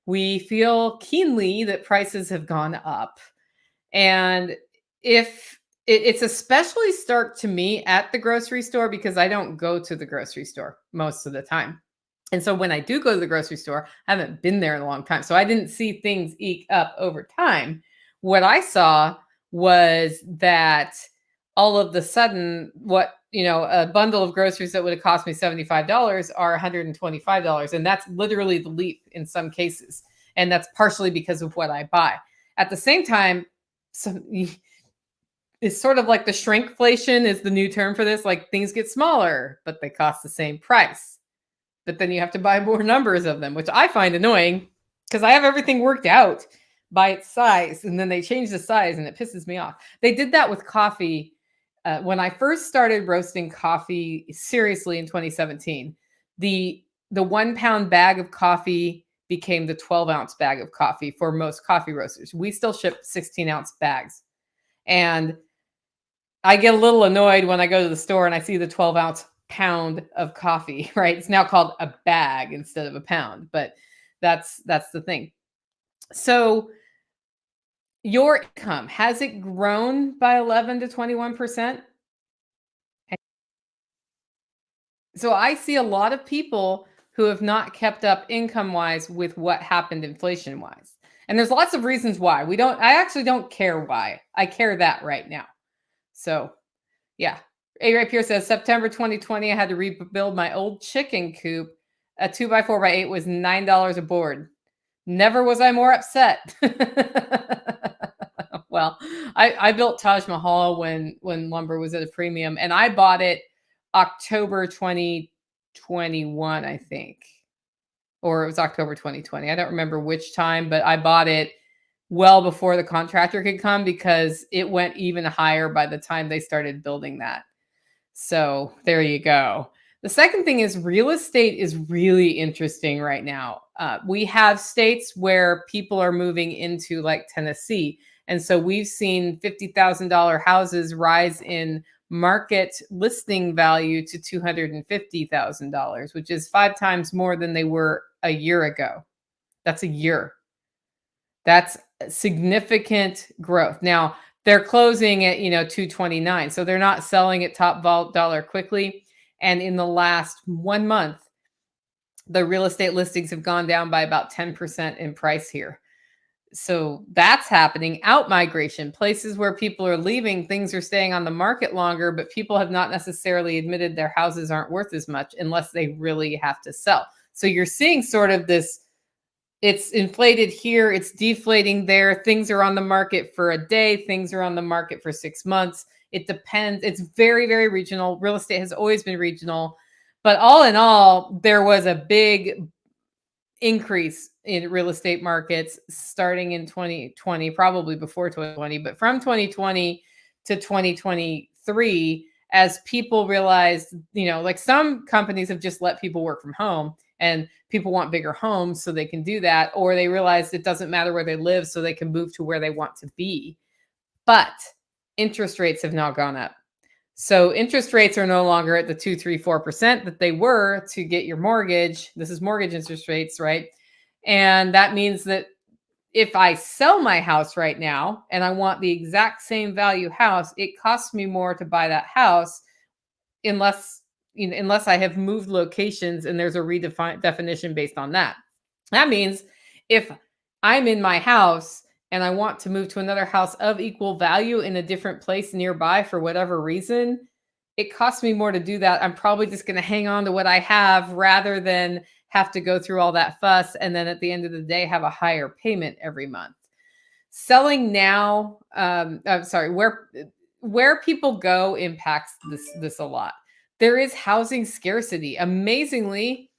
we feel keenly that prices have gone up. And if it's especially stark to me at the grocery store because I don't go to the grocery store most of the time. And so when I do go to the grocery store, I haven't been there in a long time. So I didn't see things eke up over time. What I saw was that all of the sudden, a bundle of groceries that would have cost me $75 are $125. And that's literally the leap in some cases. And that's partially because of what I buy. At the same time, it's sort of like the shrinkflation is the new term for this. Like things get smaller, but they cost the same price. But then you have to buy more numbers of them, which I find annoying because I have everything worked out by its size. And then they change the size and it pisses me off. They did that with coffee. When I first started roasting coffee seriously in 2017, the 1 pound bag of coffee became the 12-ounce bag of coffee for most coffee roasters. We still ship 16-ounce bags. And I get a little annoyed when I go to the store and I see the 12-ounce pound of coffee, right? It's now called a bag instead of a pound, but that's the thing. So your income, has it grown by 11 to 21%? So I see a lot of people who have not kept up income-wise with what happened inflation-wise. And there's lots of reasons why. I actually don't care why. I care that right now. So, yeah. A. Ray Pierce says, September 2020, I had to rebuild my old chicken coop. A 2x4x8 was $9 a board. Never was I more upset. Well, I built Taj Mahal when lumber was at a premium, and I bought it October 2021, I think. Or it was October 2020. I don't remember which time, but I bought it well before the contractor could come because it went even higher by the time they started building that. So there you go. The second thing is real estate is really interesting right now. We have states where people are moving into like Tennessee. And so we've seen $50,000 houses rise in market listing value to $250,000, which is 5 times more than they were a year ago. That's a year. That's significant growth. Now, they're closing at, $229. So they're not selling at top dollar quickly. And in the last 1 month, the real estate listings have gone down by about 10% in price here. So that's happening. Out migration, places where people are leaving, things are staying on the market longer, but people have not necessarily admitted their houses aren't worth as much unless they really have to sell. So you're seeing sort of this, it's inflated here, it's deflating there. Things are on the market for a day, things are on the market for 6 months. It depends. It's very, very regional. Real estate has always been regional. But all in all, there was a big increase in real estate markets starting in 2020, probably before 2020, but from 2020 to 2023, as people realized, like some companies have just let people work from home and people want bigger homes so they can do that, or they realized it doesn't matter where they live so they can move to where they want to be. But interest rates have now gone up. So interest rates are no longer at the 2, 3, 4% that they were to get your mortgage. This is mortgage interest rates, right? And that means that if I sell my house right now and I want the exact same value house, it costs me more to buy that house unless I have moved locations and there's a redefined definition based on that. That means if I'm in my house and I want to move to another house of equal value in a different place nearby for whatever reason, it costs me more to do that. I'm probably just going to hang on to what I have rather than have to go through all that fuss and then at the end of the day have a higher payment every month. Selling now, where people go impacts this a lot. There is housing scarcity. Amazingly,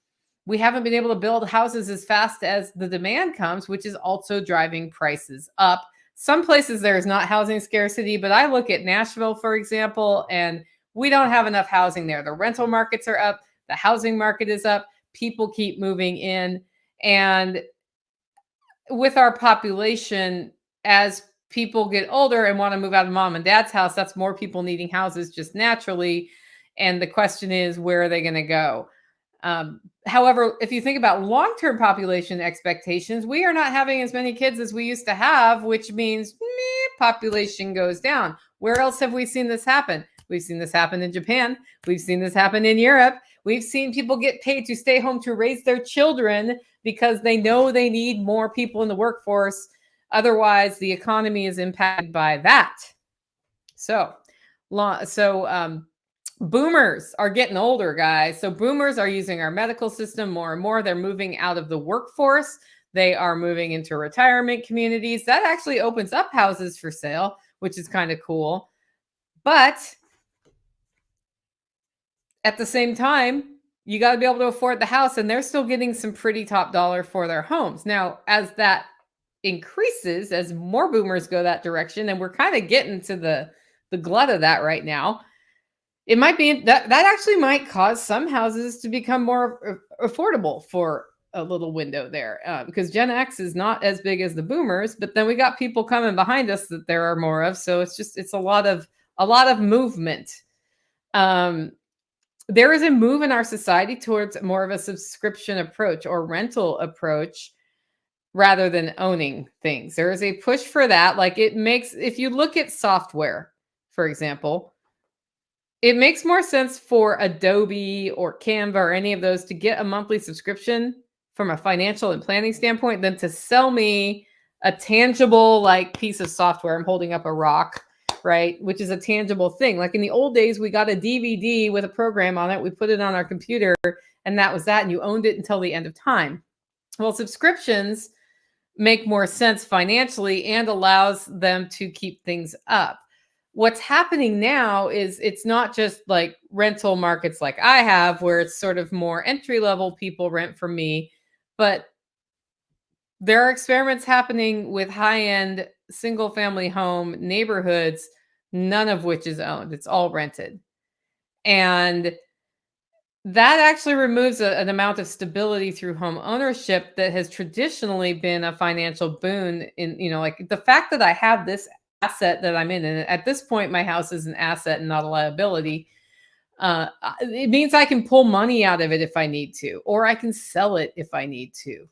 we haven't been able to build houses as fast as the demand comes, which is also driving prices up. Some places there is not housing scarcity, but I look at Nashville, for example, and we don't have enough housing there. The rental markets are up. The housing market is up. People keep moving in. And with our population, as people get older and want to move out of mom and dad's house, that's more people needing houses just naturally. And the question is, where are they going to go? However, if you think about long-term population expectations, we are not having as many kids as we used to have, which means population goes down. Where else have we seen this happen? We've seen this happen in Japan. We've seen this happen in Europe. We've seen people get paid to stay home to raise their children because they know they need more people in the workforce. Otherwise, the economy is impacted by that. Boomers are getting older, guys. So boomers are using our medical system more and more. They're moving out of the workforce. They are moving into retirement communities. That actually opens up houses for sale, which is kind of cool. But at the same time, you got to be able to afford the house, and they're still getting some pretty top dollar for their homes. Now, as that increases, as more boomers go that direction, and we're kind of getting to the glut of that right now, it might be that actually might cause some houses to become more affordable for a little window there, because Gen X is not as big as the boomers, but then we got people coming behind us that there are more of. So it's a lot of movement. There is a move in our society towards more of a subscription approach or rental approach rather than owning things. There is a push for that. Like if you look at software, for example, it makes more sense for Adobe or Canva or any of those to get a monthly subscription from a financial and planning standpoint than to sell me a tangible piece of software. I'm holding up a rock, right? Which is a tangible thing. Like in the old days, we got a DVD with a program on it. We put it on our computer and that was that. And you owned it until the end of time. Well, subscriptions make more sense financially and allows them to keep things up. What's happening now is it's not just like rental markets like I have, where it's sort of more entry-level people rent from me, but there are experiments happening with high-end single-family home neighborhoods, none of which is owned. It's all rented. And that actually removes an amount of stability through home ownership that has traditionally been a financial boon in, like the fact that I have this asset that I'm in, and at this point, my house is an asset and not a liability. It means I can pull money out of it if I need to, or I can sell it if I need to.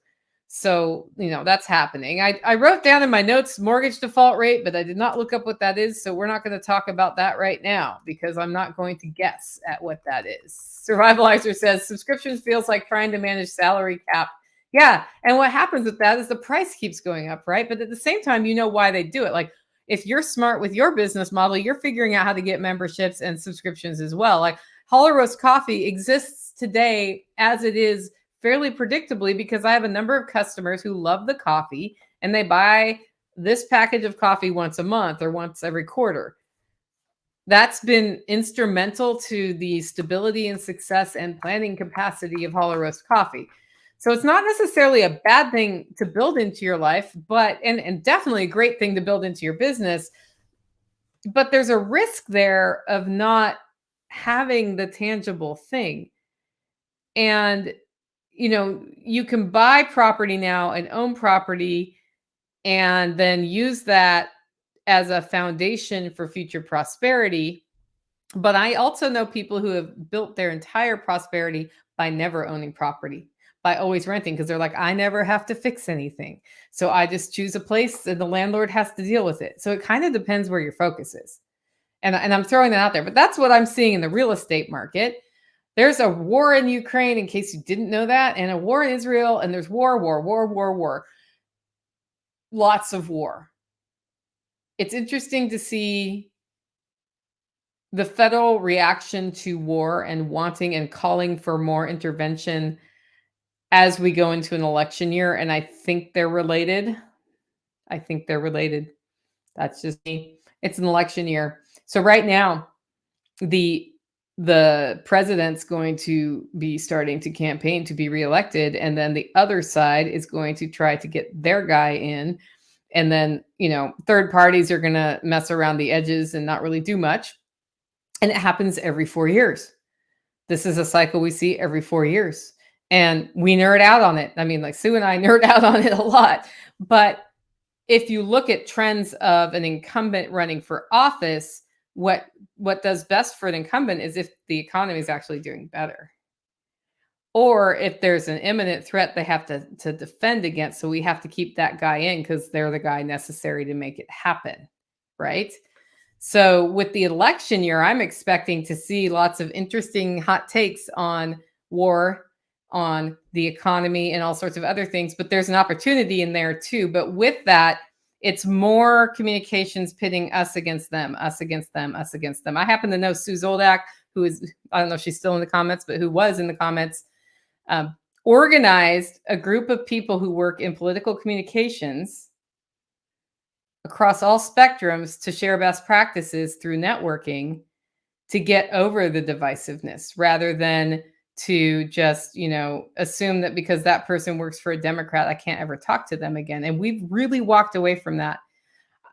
So, that's happening. I wrote down in my notes mortgage default rate, but I did not look up what that is. So we're not going to talk about that right now because I'm not going to guess at what that is. Survivalizer says subscriptions feels like trying to manage salary cap. Yeah. And what happens with that is the price keeps going up, right? But at the same time, you know why they do it. Like if you're smart with your business model, you're figuring out how to get memberships and subscriptions as well. Like Hollow Roast Coffee exists today as it is fairly predictably because I have a number of customers who love the coffee and they buy this package of coffee once a month or once every quarter. That's been instrumental to the stability and success and planning capacity of Hollow Roast Coffee. So it's not necessarily a bad thing to build into your life, but and definitely a great thing to build into your business. But there's a risk there of not having the tangible thing. And you can buy property now and own property and then use that as a foundation for future prosperity. But I also know people who have built their entire prosperity by never owning property, by always renting, because they're like, I never have to fix anything. So I just choose a place and the landlord has to deal with it. So it kind of depends where your focus is. And I'm throwing that out there, but that's what I'm seeing in the real estate market. There's a war in Ukraine, in case you didn't know that, and a war in Israel, and there's war. Lots of war. It's interesting to see the federal reaction to war and wanting and calling for more intervention as we go into an election year. And I think they're related. That's just me. It's an election year. So right now, the president's going to be starting to campaign to be reelected. And then the other side is going to try to get their guy in. And then, third parties are going to mess around the edges and not really do much. And it happens every 4 years. This is a cycle we see every 4 years. And we nerd out on it. I mean, like Sue and I nerd out on it a lot. But if you look at trends of an incumbent running for office, what does best for an incumbent is if the economy is actually doing better. Or if there's an imminent threat they have to defend against. So we have to keep that guy in because they're the guy necessary to make it happen. Right. So with the election year, I'm expecting to see lots of interesting hot takes on war, on the economy, and all sorts of other things. But there's an opportunity in there too. But with that, it's more communications pitting us against them, us against them, us against them. I happen to know Sue Zoldak, who is, I don't know if she's still in the comments, but who was in the comments, organized a group of people who work in political communications across all spectrums to share best practices through networking to get over the divisiveness rather than to just, assume that because that person works for a Democrat, I can't ever talk to them again. And we've really walked away from that.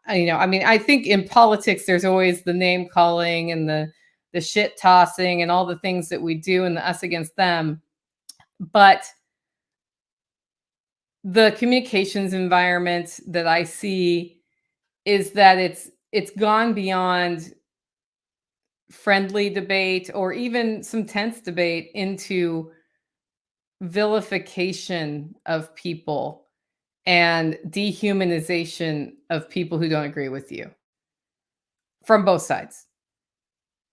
I think in politics, there's always the name calling and the shit tossing and all the things that we do and the us against them. But the communications environment that I see is that it's gone beyond friendly debate or even some tense debate into vilification of people and dehumanization of people who don't agree with you from both sides.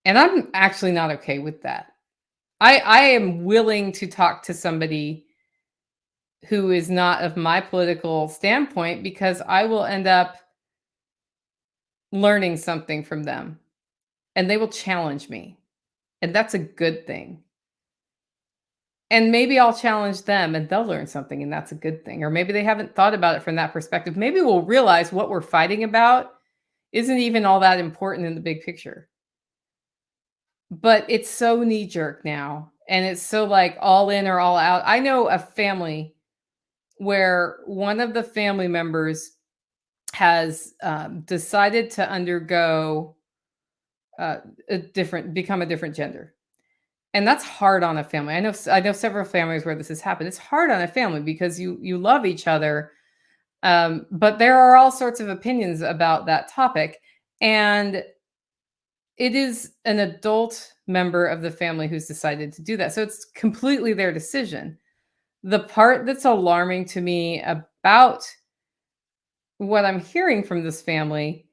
And I'm actually not okay with that. I am willing to talk to somebody who is not of my political standpoint because I will end up learning something from them and they will challenge me. And that's a good thing. And maybe I'll challenge them and they'll learn something and that's a good thing. Or maybe they haven't thought about it from that perspective. Maybe we'll realize what we're fighting about isn't even all that important in the big picture. But it's so knee-jerk now. And it's so like all in or all out. I know a family where one of the family members has decided to undergo become a different gender. And that's hard on a family. I know several families where this has happened. It's hard on a family because you love each other. But there are all sorts of opinions about that topic. And it is an adult member of the family who's decided to do that. So it's completely their decision. The part that's alarming to me about what I'm hearing from this family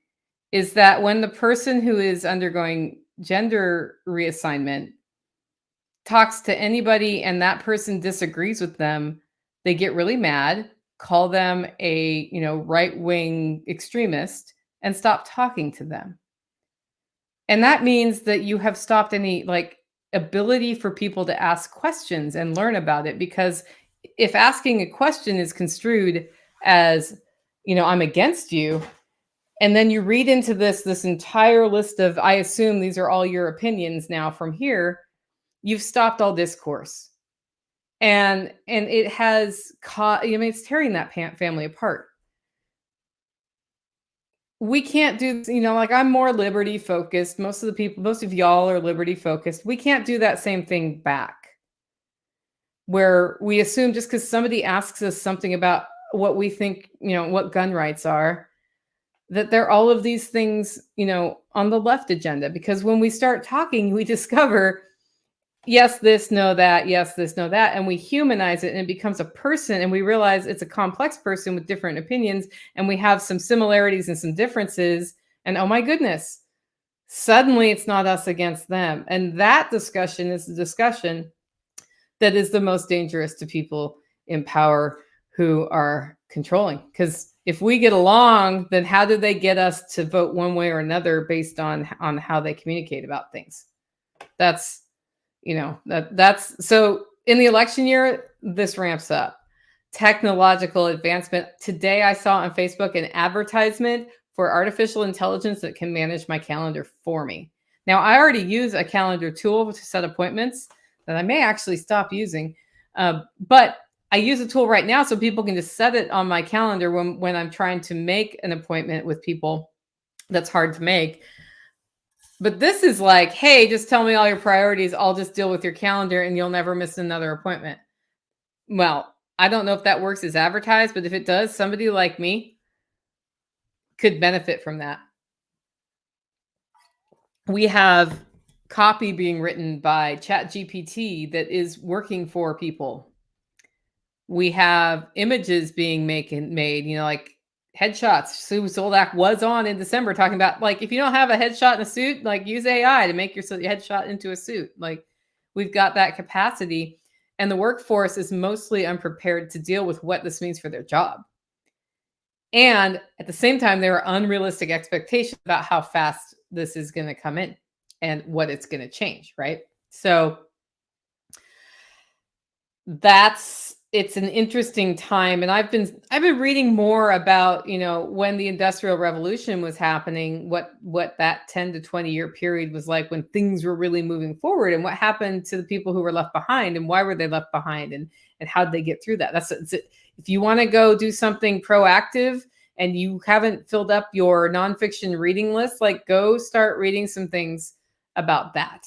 is that when the person who is undergoing gender reassignment talks to anybody and that person disagrees with them, they get really mad, call them a, right-wing extremist and stop talking to them. And that means that you have stopped any ability for people to ask questions and learn about it, because if asking a question is construed as, I'm against you, and then you read into this entire list of, I assume these are all your opinions now from here, you've stopped all discourse. And it has it's tearing that family apart. We can't do, I'm more liberty focused. Most of y'all are liberty focused. We can't do that same thing back, where we assume just because somebody asks us something about what we think, what gun rights are, that they're all of these things, on the left agenda. Because when we start talking, we discover, yes, this, no, that, yes, this, no, that, and we humanize it and it becomes a person, and we realize it's a complex person with different opinions, and we have some similarities and some differences, and oh my goodness, suddenly it's not us against them. And that discussion is the discussion that is the most dangerous to people in power who are controlling. Because if we get along, then how do they get us to vote one way or another based on how they communicate about things? That's so in the election year, this ramps up. Technological advancement. Today I saw on Facebook an advertisement for artificial intelligence that can manage my calendar for me. Now, I already use a calendar tool to set appointments that I may actually stop using. But I use a tool right now so people can just set it on my calendar when I'm trying to make an appointment with people that's hard to make. But this is like, hey, just tell me all your priorities. I'll just deal with your calendar and you'll never miss another appointment. Well, I don't know if that works as advertised, but if it does, somebody like me could benefit from that. We have copy being written by ChatGPT that is working for people. We have images being made, like headshots. Sue Soldak was on in December talking about, like, if you don't have a headshot in a suit, like, use AI to make your headshot into a suit. Like, we've got that capacity, and the workforce is mostly unprepared to deal with what this means for their job. And at the same time, there are unrealistic expectations about how fast this is going to come in and what it's going to change, right? So it's an interesting time, and I've been reading more about, when the Industrial Revolution was happening, what that 10 to 20 year period was like, when things were really moving forward, and what happened to the people who were left behind, and why were they left behind, and how did they get through that. If you want to go do something proactive and you haven't filled up your nonfiction reading list, like, go start reading some things about that,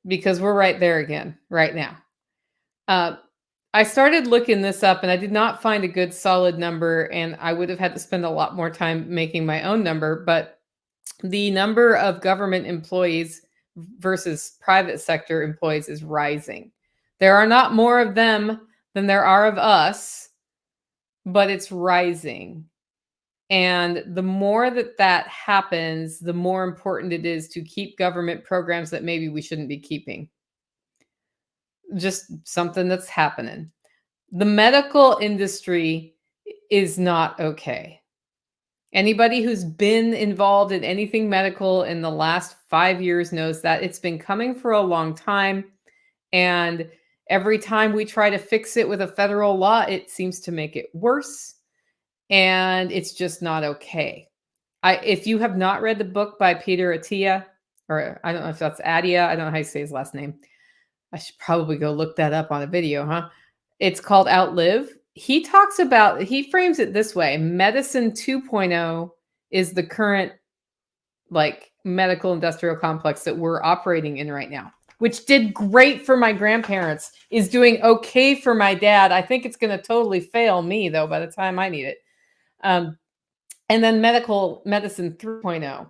because we're right there again right now. I started looking this up, and I did not find a good solid number, and I would have had to spend a lot more time making my own number, but the number of government employees versus private sector employees is rising. There are not more of them than there are of us, but it's rising. And the more that happens, the more important it is to keep government programs that maybe we shouldn't be keeping. Just something that's happening. The medical industry is not okay. Anybody who's been involved in anything medical in the last 5 years knows that it's been coming for a long time. And every time we try to fix it with a federal law, it seems to make it worse. And it's just not okay. If you have not read the book by Peter Attia, or I don't know if that's Attia, I don't know how you say his last name. I should probably go look that up on a video, huh? It's called Outlive. He frames it this way: medicine 2.0 is the current, like, medical industrial complex that we're operating in right now, which did great for my grandparents, is doing okay for my dad. I think it's going to totally fail me, though, by the time I need it. And then medicine 3.0.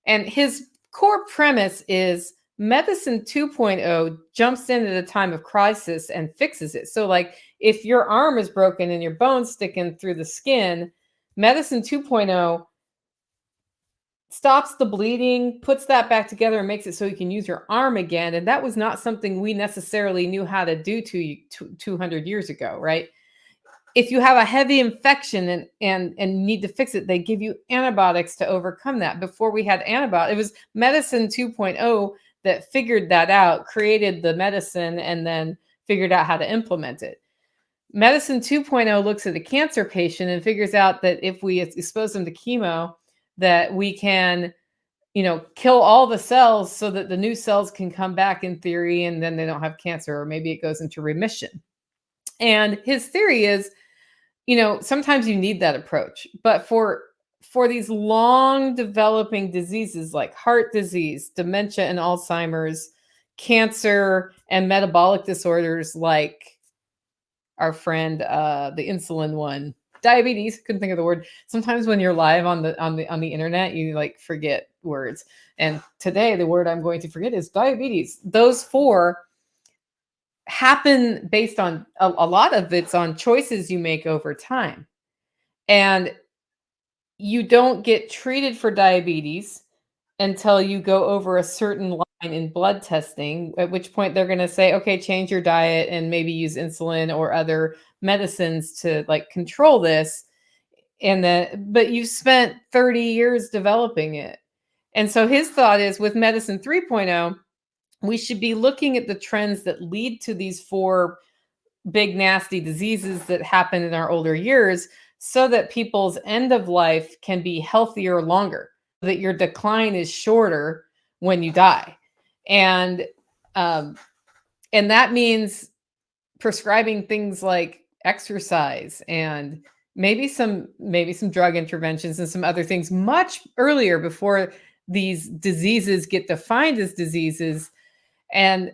And his core premise is medicine 2.0 jumps in at a time of crisis and fixes it. So, like, if your arm is broken and your bone's sticking through the skin, medicine 2.0 stops the bleeding, puts that back together, and makes it so you can use your arm again. And that was not something we necessarily knew how to do 200 years ago, right? If you have a heavy infection and need to fix it, they give you antibiotics to overcome that. Before we had antibiotics, it was medicine 2.0 that figured that out, created the medicine, and then figured out how to implement it. Medicine 2.0 looks at a cancer patient and figures out that if we expose them to chemo, that we can, kill all the cells so that the new cells can come back, in theory, and then they don't have cancer, or maybe it goes into remission. And his theory is, sometimes you need that approach, but for these long developing diseases like heart disease, dementia and Alzheimer's, cancer, and metabolic disorders like our friend, the insulin one, diabetes, couldn't think of the word. Sometimes when you're live on the internet, you like forget words. And today the word I'm going to forget is diabetes. Those four happen based on a lot of it's on choices you make over time. And you don't get treated for diabetes until you go over a certain line in blood testing, at which point they're going to say, okay, change your diet and maybe use insulin or other medicines to, like, control this. But you've spent 30 years developing it. And so his thought is, with medicine 3.0, we should be looking at the trends that lead to these four big nasty diseases that happen in our older years, so that people's end of life can be healthier longer, so that your decline is shorter when you die. And that means prescribing things like exercise and maybe some drug interventions and some other things much earlier, before these diseases get defined as diseases. And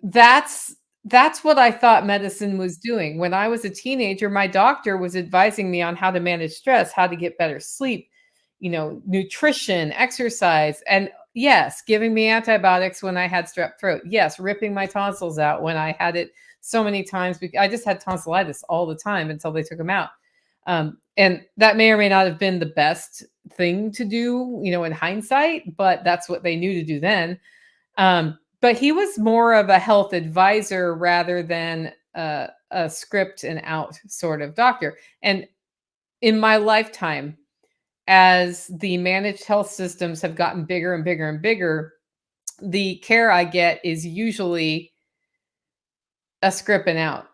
that's That's what I thought medicine was doing. When I was a teenager, my doctor was advising me on how to manage stress, how to get better sleep, nutrition, exercise, and yes, giving me antibiotics when I had strep throat. Yes, ripping my tonsils out when I had it so many times. I just had tonsillitis all the time until they took them out. And that may or may not have been the best thing to do, in hindsight, but that's what they knew to do then. But he was more of a health advisor rather than a script and out sort of doctor. And in my lifetime, as the managed health systems have gotten bigger and bigger and bigger, the care I get is usually a script and out.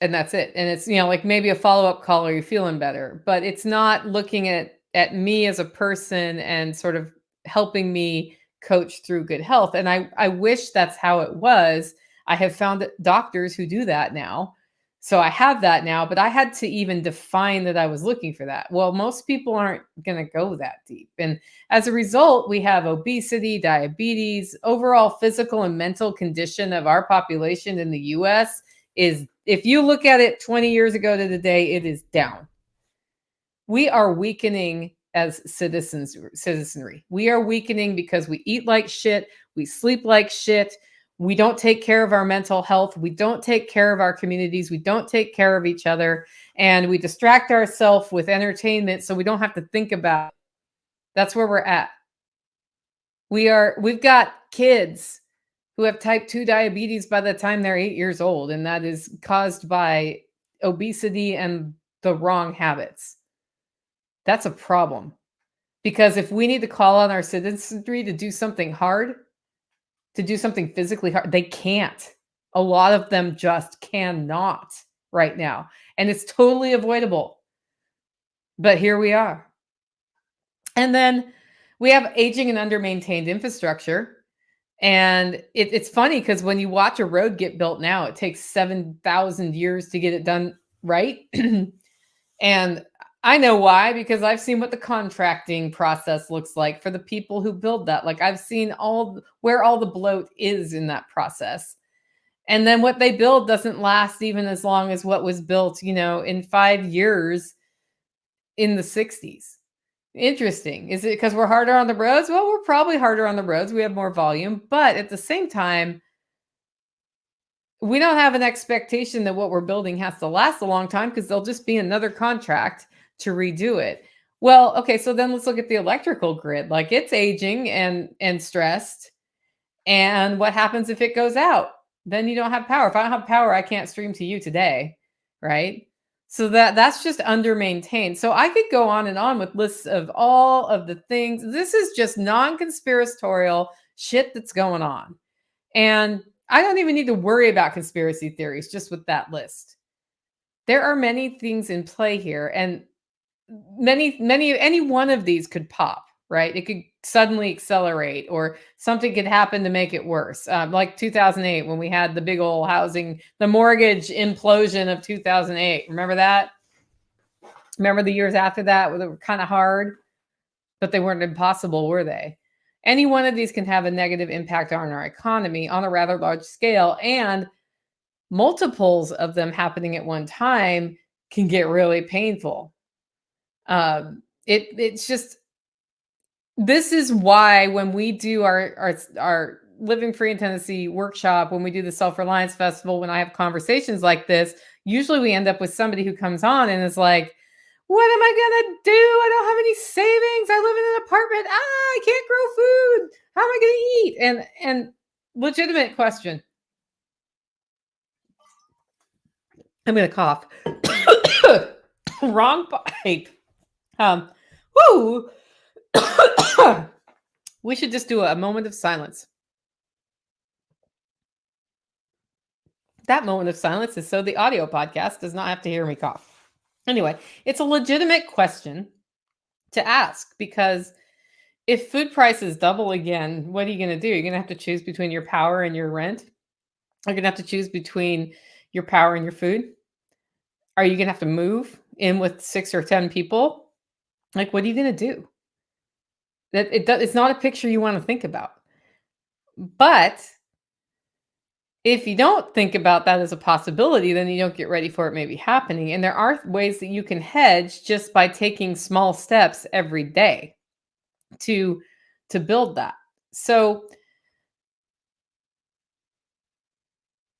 And that's it. And it's, like maybe a follow-up call or you're feeling better, but it's not looking at me as a person and sort of helping me coach through good health. And I wish that's how it was. I have found doctors who do that now. So I have that now, but I had to even define that I was looking for that. Well, most people aren't going to go that deep. And as a result, we have obesity, diabetes, overall physical and mental condition of our population in the US is, if you look at it 20 years ago to today, it is down. We are weakening as citizenry. We are weakening because we eat like shit, we sleep like shit, we don't take care of our mental health, we don't take care of our communities, we don't take care of each other, and we distract ourselves with entertainment so we don't have to think about it. That's where we're at. We've got kids who have type 2 diabetes by the time they're 8 years old, and that is caused by obesity and the wrong habits. That's a problem. Because if we need to call on our citizenry to do something hard, to do something physically hard, they can't. A lot of them just cannot right now. And it's totally avoidable. But here we are. And then we have aging and under-maintained infrastructure. And it's funny because when you watch a road get built now, it takes 7,000 years to get it done right. And I know why, because I've seen what the contracting process looks like for the people who build that. Like I've seen where all the bloat is in that process. And then what they build doesn't last even as long as what was built, in 5 years in the 60s. Interesting. Is it because we're harder on the roads? Well, we're probably harder on the roads. We have more volume, but at the same time, we don't have an expectation that what we're building has to last a long time because there'll just be another contract to redo it. Well, okay, so then let's look at the electrical grid. Like it's aging and stressed. And what happens if it goes out? Then you don't have power. If I don't have power, I can't stream to you today, right? So that's just under maintained. So I could go on and on with lists of all of the things. This is just non-conspiratorial shit that's going on. And I don't even need to worry about conspiracy theories just with that list. There are many things in play here, and any one of these could pop, right? It could suddenly accelerate, or something could happen to make it worse. Like 2008, when we had the big old the mortgage implosion of 2008. Remember that? Remember the years after that where they were kind of hard, but they weren't impossible, were they? Any one of these can have a negative impact on our economy on a rather large scale, and multiples of them happening at one time can get really painful. It's just, this is why when we do our Living Free in Tennessee workshop, when we do the Self-Reliance Festival, when I have conversations like this, usually we end up with somebody who comes on and is like, what am I gonna do? I don't have any savings. I live in an apartment. I can't grow food. How am I gonna eat? And legitimate question. I'm gonna cough. Wrong pipe. Woo. We should just do a moment of silence. That moment of silence is so the audio podcast does not have to hear me cough. Anyway, it's a legitimate question to ask, because if food prices double again, what are you going to do? You're going to have to choose between your power and your rent. You're going to have to choose between your power and your food. Are you going to have to move in with 6 or 10 people? Like, what are you going to do? It's not a picture you want to think about. But If you don't think about that as a possibility, then you don't get ready for it maybe happening. And there are ways that you can hedge just by taking small steps every day to build that. So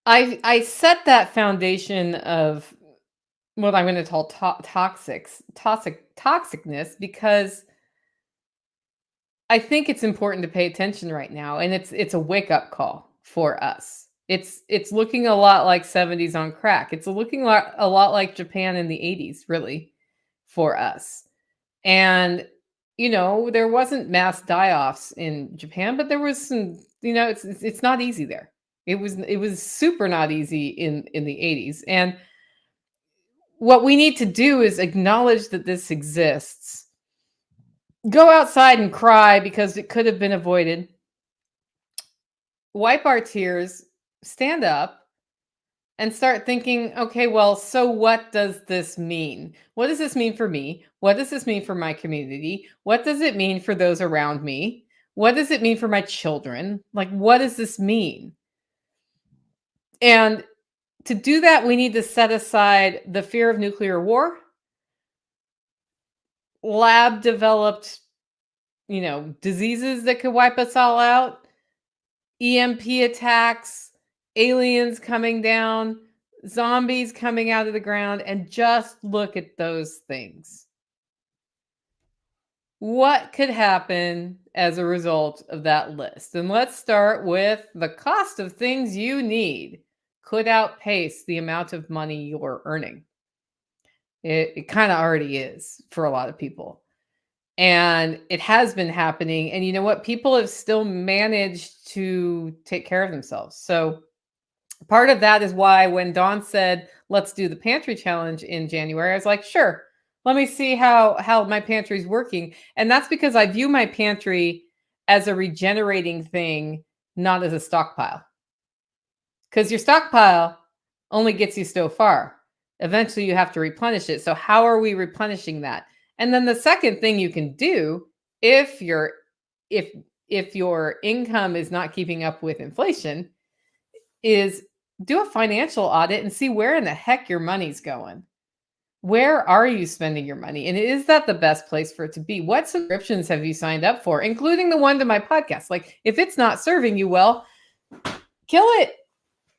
I set that foundation of what I'm going to call toxicness because I think it's important to pay attention right now, and it's a wake up call for us. It's looking a lot like 70s on crack. It's looking a lot like Japan in the 80s, really, for us. And there wasn't mass die-offs in Japan, but there was some. It's not easy there. It was super not easy in the 80s, and what we need to do is acknowledge that this exists. Go outside and cry because it could have been avoided. Wipe our tears, stand up, and start thinking, okay, well, so what does this mean? What does this mean for me? What does this mean for my community? What does it mean for those around me? What does it mean for my children? Like, what does this mean? And to do that, we need to set aside the fear of nuclear war, lab developed, diseases that could wipe us all out, EMP attacks, aliens coming down, zombies coming out of the ground, and just look at those things. What could happen as a result of that list? And let's start with the cost of things you need could outpace the amount of money you're earning. It kind of already is for a lot of people. And it has been happening. And you know what? People have still managed to take care of themselves. So part of that is why when Dawn said, let's do the pantry challenge in January, I was like, sure, let me see how my pantry is working. And that's because I view my pantry as a regenerating thing, not as a stockpile. Because your stockpile only gets you so far. Eventually you have to replenish it. So how are we replenishing that? And then the second thing you can do if your income is not keeping up with inflation is do a financial audit and see where in the heck your money's going. Where are you spending your money? And is that the best place for it to be? What subscriptions have you signed up for, including the one to my podcast? Like, if it's not serving you well, kill it.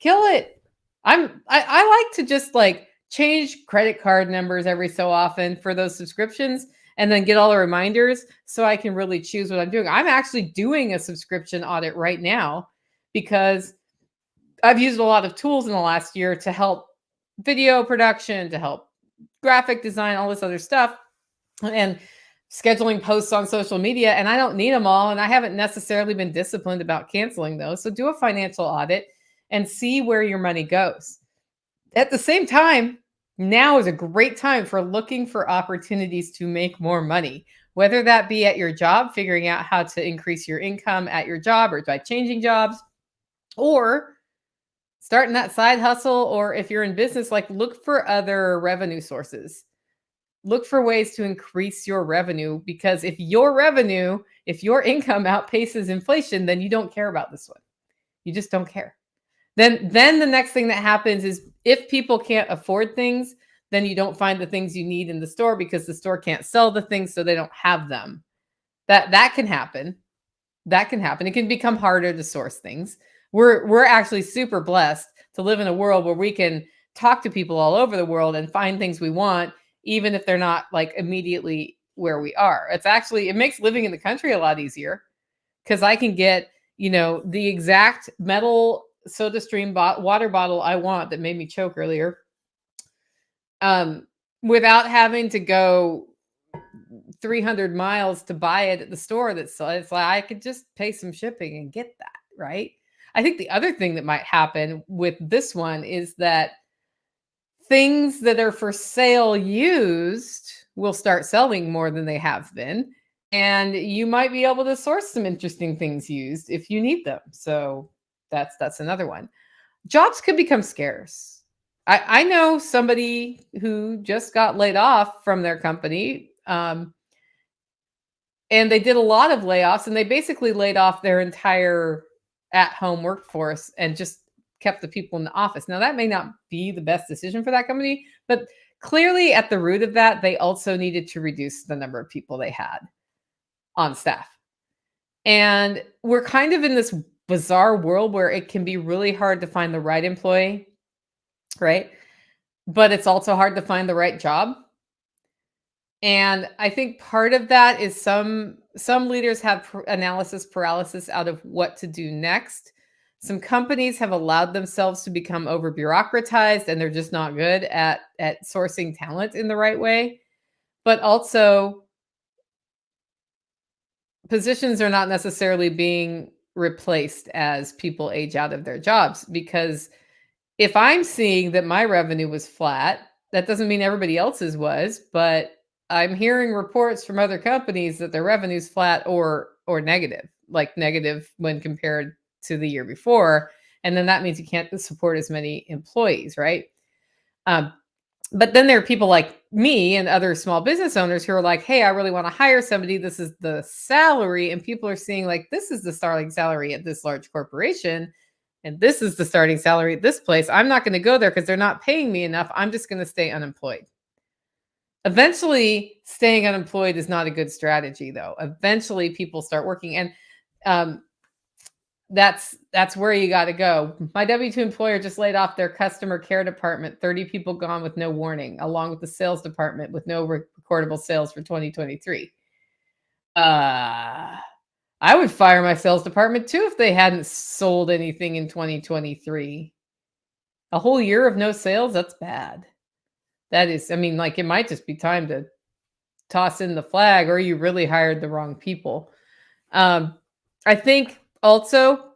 Kill it. I like to just like change credit card numbers every so often for those subscriptions and then get all the reminders so I can really choose what I'm doing. I'm actually doing a subscription audit right now because I've used a lot of tools in the last year to help video production, to help graphic design, all this other stuff, and scheduling posts on social media. And I don't need them all. And I haven't necessarily been disciplined about canceling those. So do a financial audit and see where your money goes. At the same time, now is a great time for looking for opportunities to make more money, whether that be at your job, figuring out how to increase your income at your job or by changing jobs, or starting that side hustle, or if you're in business, like look for other revenue sources. Look for ways to increase your revenue, because if your income outpaces inflation, then you don't care about this one. You just don't care. Then the next thing that happens is if people can't afford things, then you don't find the things you need in the store because the store can't sell the things, so they don't have them. That can happen. That can happen. It can become harder to source things. We're actually super blessed to live in a world where we can talk to people all over the world and find things we want, even if they're not like immediately where we are. It makes living in the country a lot easier because I can get, the exact metal soda stream water bottle I want that made me choke earlier, without having to go 300 miles to buy it at the store. It's like I could just pay some shipping and get that, right? I think the other thing that might happen with this one is that things that are for sale used will start selling more than they have been. And you might be able to source some interesting things used if you need them. So that's another one. Jobs could become scarce. I know somebody who just got laid off from their company. And they did a lot of layoffs, and they basically laid off their entire at-home workforce and just kept the people in the office. Now, that may not be the best decision for that company, but clearly at the root of that, they also needed to reduce the number of people they had on staff. And we're kind of in this bizarre world where it can be really hard to find the right employee, right? But it's also hard to find the right job. And I think part of that is some leaders have analysis paralysis out of what to do next. Some companies have allowed themselves to become over bureaucratized, and they're just not good at sourcing talent in the right way. But also, positions are not necessarily being replaced as people age out of their jobs, because if I'm seeing that my revenue was flat, that doesn't mean everybody else's was, but I'm hearing reports from other companies that their revenue's flat or negative, like negative when compared to the year before. And then that means you can't support as many employees, right? But then there are people like me and other small business owners who are like, hey, I really want to hire somebody. This is the salary. And people are seeing like, this is the starting salary at this large corporation. And this is the starting salary at this place. I'm not going to go there because they're not paying me enough. I'm just going to stay unemployed. Eventually, staying unemployed is not a good strategy, though. Eventually, people start working. And that's where you got to go. My W-2 employer just laid off their customer care department, 30 people gone with no warning, along with the sales department with no recordable sales for 2023. I would fire my sales department too if they hadn't sold anything in 2023. A whole year of no sales, that's bad. That is, I mean, like, it might just be time to toss in the flag, or you really hired the wrong people. I think also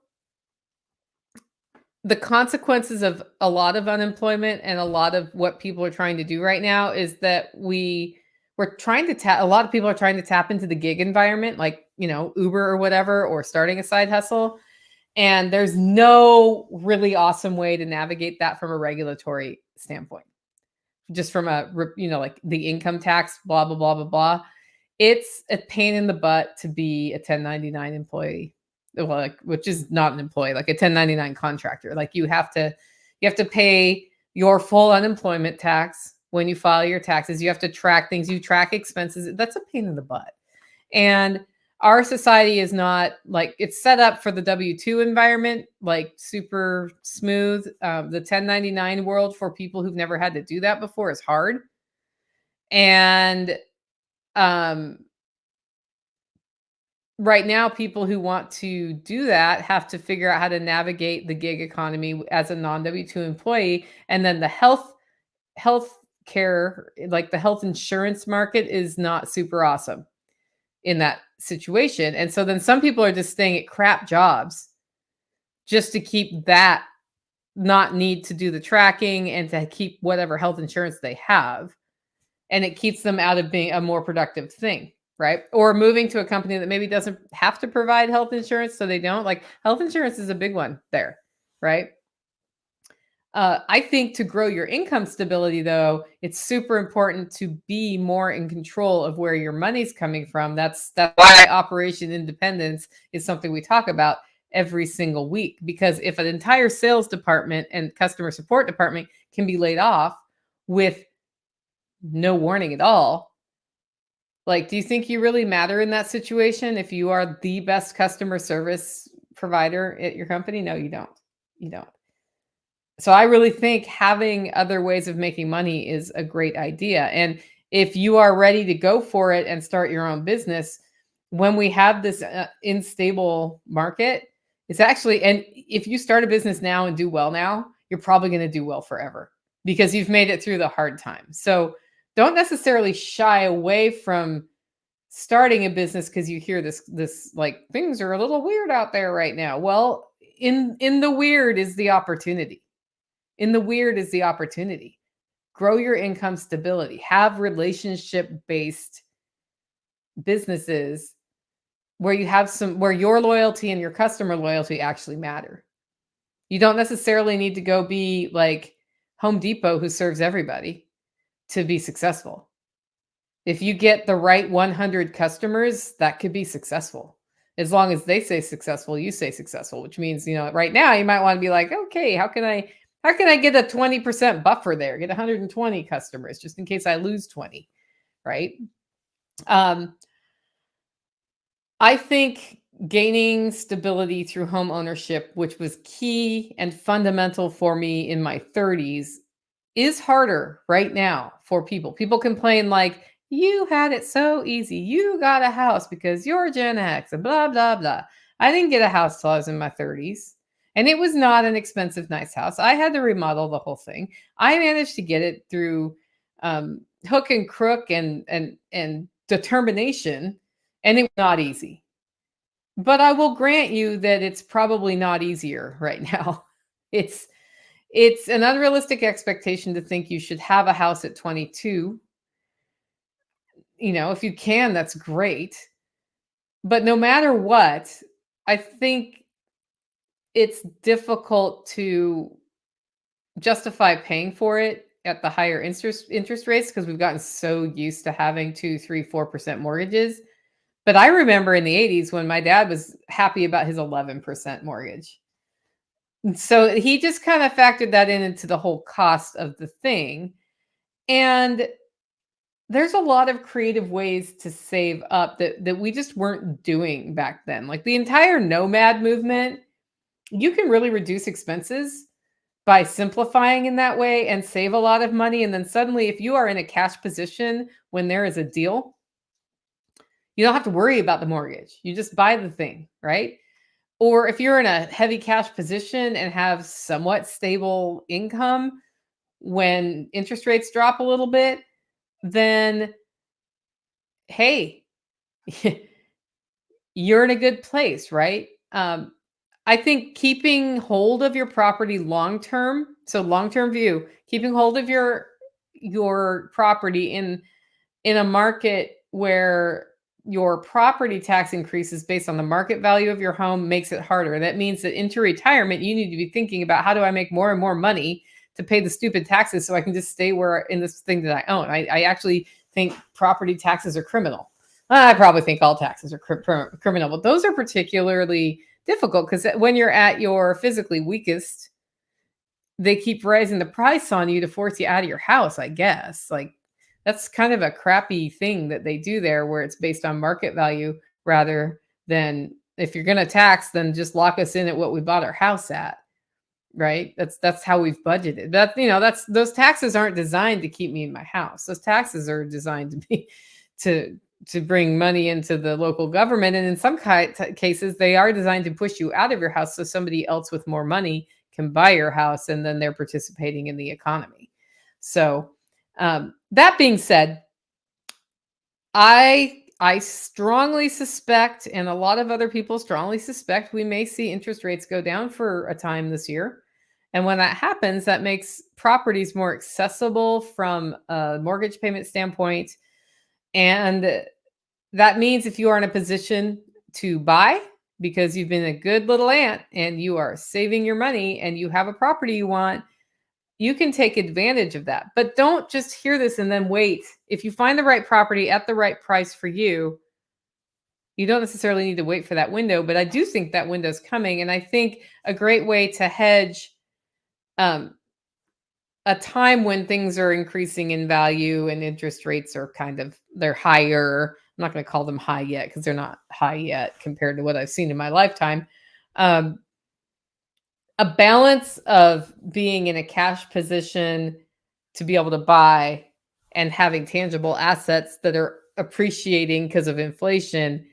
the consequences of a lot of unemployment and a lot of what people are trying to do right now is that we're trying to a lot of people are trying to tap into the gig environment, like, Uber or whatever, or starting a side hustle. And there's no really awesome way to navigate that from a regulatory standpoint. Just from like the income tax, blah, blah, blah, blah, blah. It's a pain in the butt to be a 1099 employee. Well, which is not an employee, like a 1099 contractor. Like you have to pay your full unemployment tax when you file your taxes. You have to track things. You track expenses. That's a pain in the butt. And our society is not like, it's set up for the W-2 environment, like super smooth. The 1099 world for people who've never had to do that before is hard. And right now, people who want to do that have to figure out how to navigate the gig economy as a non-W-2 employee. And then the health care, like the health insurance market, is not super awesome in that situation. And so then some people are just staying at crap jobs just to keep that, not need to do the tracking and to keep whatever health insurance they have. And it keeps them out of being a more productive thing, right? Or moving to a company that maybe doesn't have to provide health insurance, so they don't. Like, health insurance is a big one there, right? I think to grow your income stability, though, it's super important to be more in control of where your money's coming from. That's why Operation Independence is something we talk about every single week. Because if an entire sales department and customer support department can be laid off with no warning at all, like, do you think you really matter in that situation if you are the best customer service provider at your company? No, you don't. You don't. So I really think having other ways of making money is a great idea. And if you are ready to go for it and start your own business, when we have this unstable market, it's actually, and if you start a business now and do well now, you're probably going to do well forever because you've made it through the hard times. So don't necessarily shy away from starting a business because you hear this like, things are a little weird out there right now. Well, in the weird is the opportunity. In the weird is the opportunity. Grow your income stability. Have relationship-based businesses where you have where your loyalty and your customer loyalty actually matter. You don't necessarily need to go be like Home Depot, who serves everybody, to be successful. If you get the right 100 customers, that could be successful. As long as they stay successful, you stay successful, which means, right now you might want to be like, okay, how can I get a 20% buffer there? Get 120 customers just in case I lose 20, right? Um, I think gaining stability through home ownership, which was key and fundamental for me in my 30s, is harder right now for people. People complain like, you had it so easy. You got a house because you're Gen X and blah, blah, blah. I didn't get a house till I was in my 30s. And it was not an expensive, nice house. I had to remodel the whole thing. I managed to get it through hook and crook and determination, and it was not easy. But I will grant you that it's probably not easier right now. It's it's an unrealistic expectation to think you should have a house at 22. If you can, that's great. But no matter what, I think it's difficult to justify paying for it at the higher interest rates because we've gotten so used to having 2, 3, 4% mortgages. But I remember in the 80s when my dad was happy about his 11% mortgage. So he just kind of factored that into the whole cost of the thing. And there's a lot of creative ways to save up that we just weren't doing back then. Like the entire nomad movement, you can really reduce expenses by simplifying in that way and save a lot of money. And then suddenly, if you are in a cash position when there is a deal, you don't have to worry about the mortgage. You just buy the thing, right? Or if you're in a heavy cash position and have somewhat stable income when interest rates drop a little bit, then hey, you're in a good place, right? I think keeping hold of your property long term, so long term view, keeping hold of your property in a market where your property tax increases based on the market value of your home makes it harder. That means that into retirement, you need to be thinking about how do I make more and more money to pay the stupid taxes so I can just stay where in this thing that I own. I actually think property taxes are criminal. I probably think all taxes are criminal, but those are particularly difficult because when you're at your physically weakest, they keep raising the price on you to force you out of your house, I guess. Like that's kind of a crappy thing that they do there where it's based on market value rather than if you're going to tax, then just lock us in at what we bought our house at. Right? That's how we've budgeted. That's those taxes aren't designed to keep me in my house. Those taxes are designed to be to bring money into the local government, and in some cases they are designed to push you out of your house so somebody else with more money can buy your house and then they're participating in the economy. So that being said, I strongly suspect, and a lot of other people strongly suspect, we may see interest rates go down for a time this year. And when that happens, that makes properties more accessible from a mortgage payment standpoint. And that means if you are in a position to buy because you've been a good little aunt and you are saving your money and you have a property you want, you can take advantage of that. But don't just hear this and then wait. If you find the right property at the right price for you, you don't necessarily need to wait for that window. But I do think that window's coming. And I think a great way to hedge a time when things are increasing in value and interest rates are they're higher. I'm not going to call them high yet because they're not high yet compared to what I've seen in my lifetime. A balance of being in a cash position to be able to buy and having tangible assets that are appreciating because of inflation